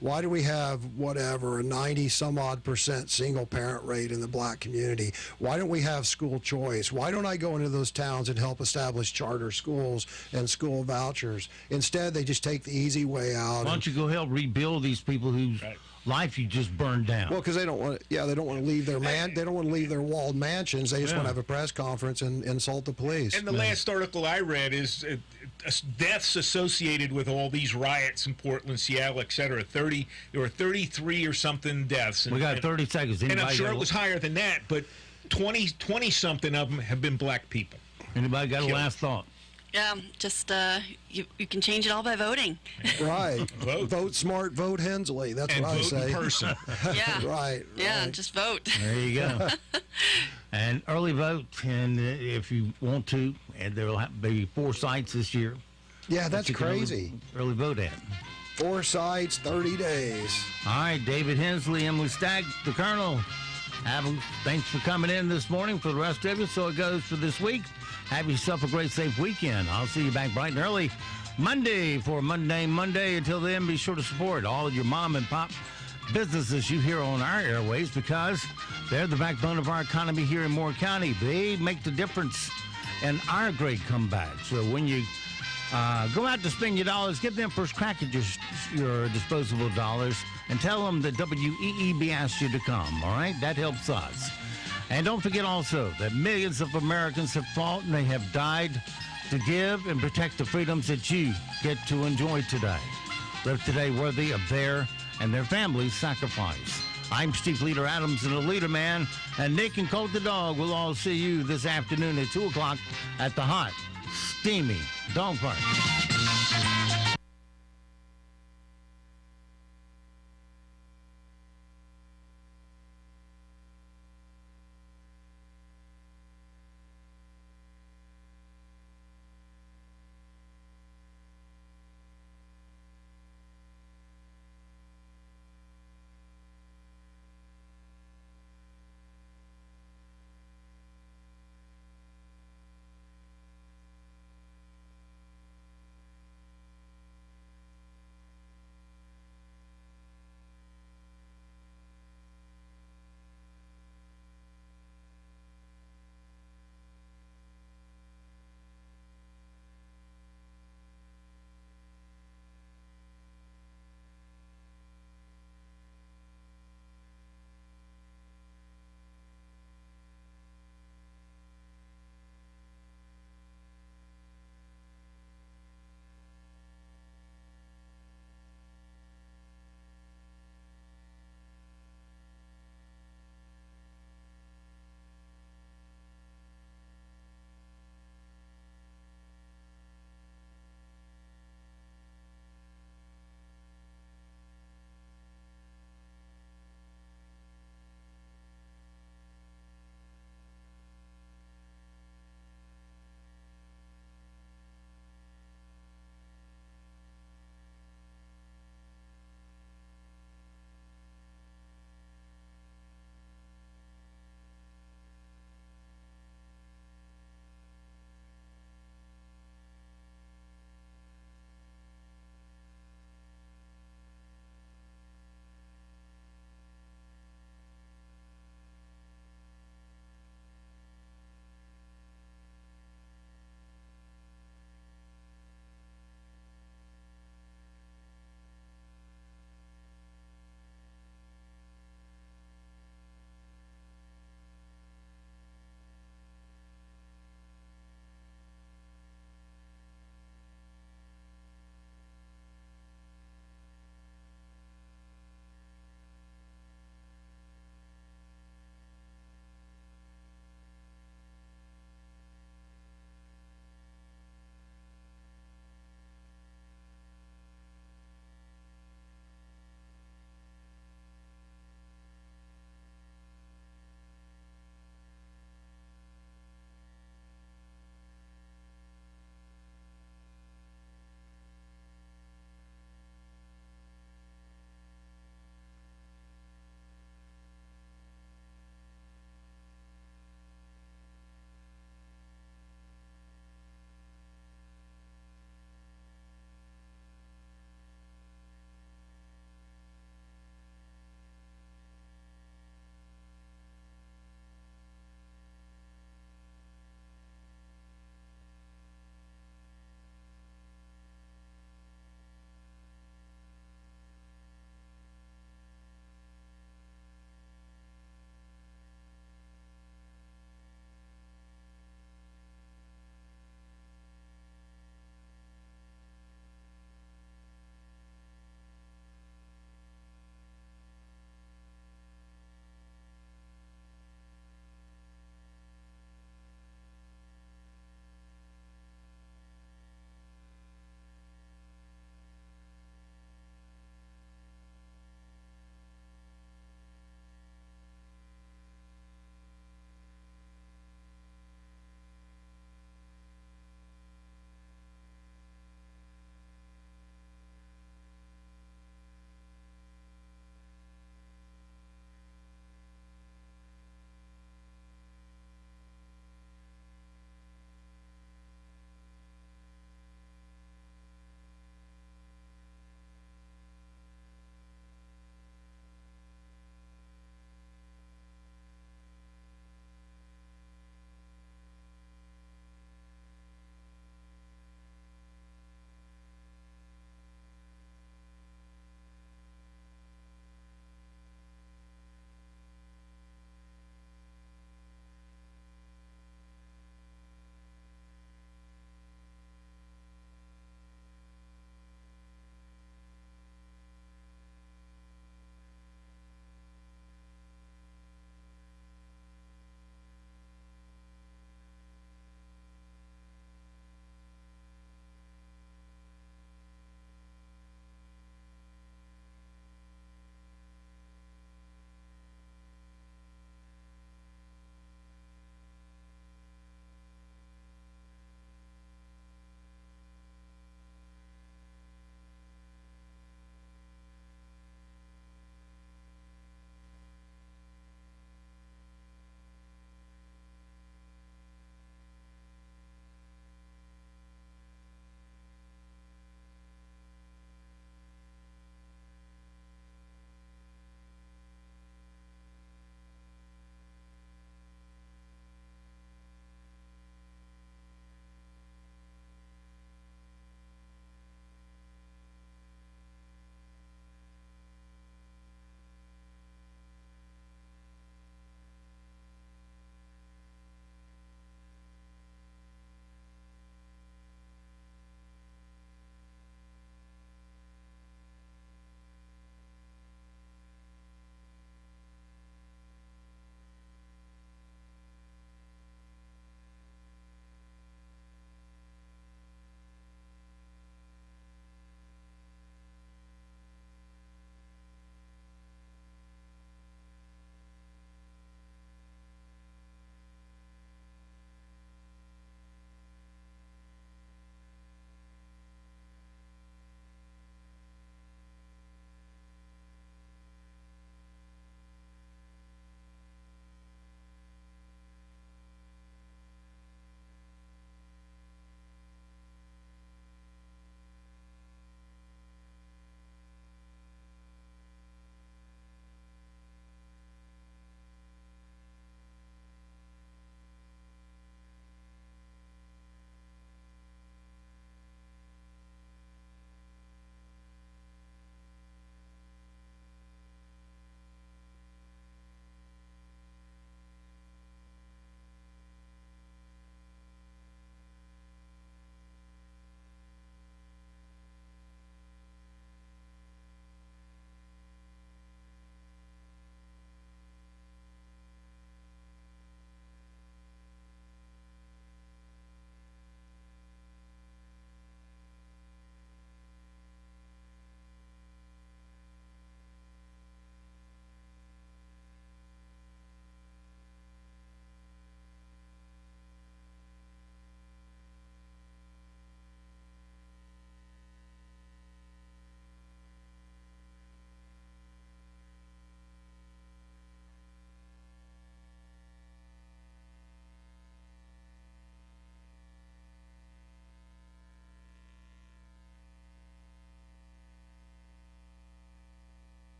Why do we have a 90-some-odd% single parent rate in the black community? Why don't we have school choice? Why don't I go into those towns and help establish charter schools and school vouchers? Instead, they just take the easy way out. Why don't you go help rebuild these people whose life you just burned down? Well, because they don't want to leave their they don't want to leave their walled mansions. They just want to have a press conference and insult the police. And the last article I read is deaths associated with all these riots in Portland, Seattle, etc. There were 33 or something deaths. We got 30 seconds. And I'm sure it was higher than that, but 20 something of them have been black people. Anybody got a last thought? Yeah, just you can change it all by voting. Right. Vote smart, vote Hensley. That's what I say. And vote in person. Yeah. Right. Just vote. There you go. And early vote, and if you want to, and there will be 4 sites this year. Yeah, that's crazy. Early vote at. 4 sites, 30 days. All right, David Hensley, Emily Stagg, the Colonel. Thanks for coming in this morning. For the rest of you, so it goes for this week. Have yourself a great, safe weekend. I'll see you back bright and early Monday for Monday. Until then, be sure to support all of your mom and pop businesses you hear on our airways because they're the backbone of our economy here in Moore County. They make the difference in our great comeback. So when you go out to spend your dollars, give them first crack at your disposable dollars and tell them that WEEB asked you to come, all right? That helps us. And don't forget also that millions of Americans have fought and they have died to give and protect the freedoms that you get to enjoy today. Live today worthy of their and their families' sacrifice. I'm Steve Leader Adams and the Leader Man, and Nick and Colt the Dog will all see you this afternoon at 2 o'clock at the hot, steamy dog park.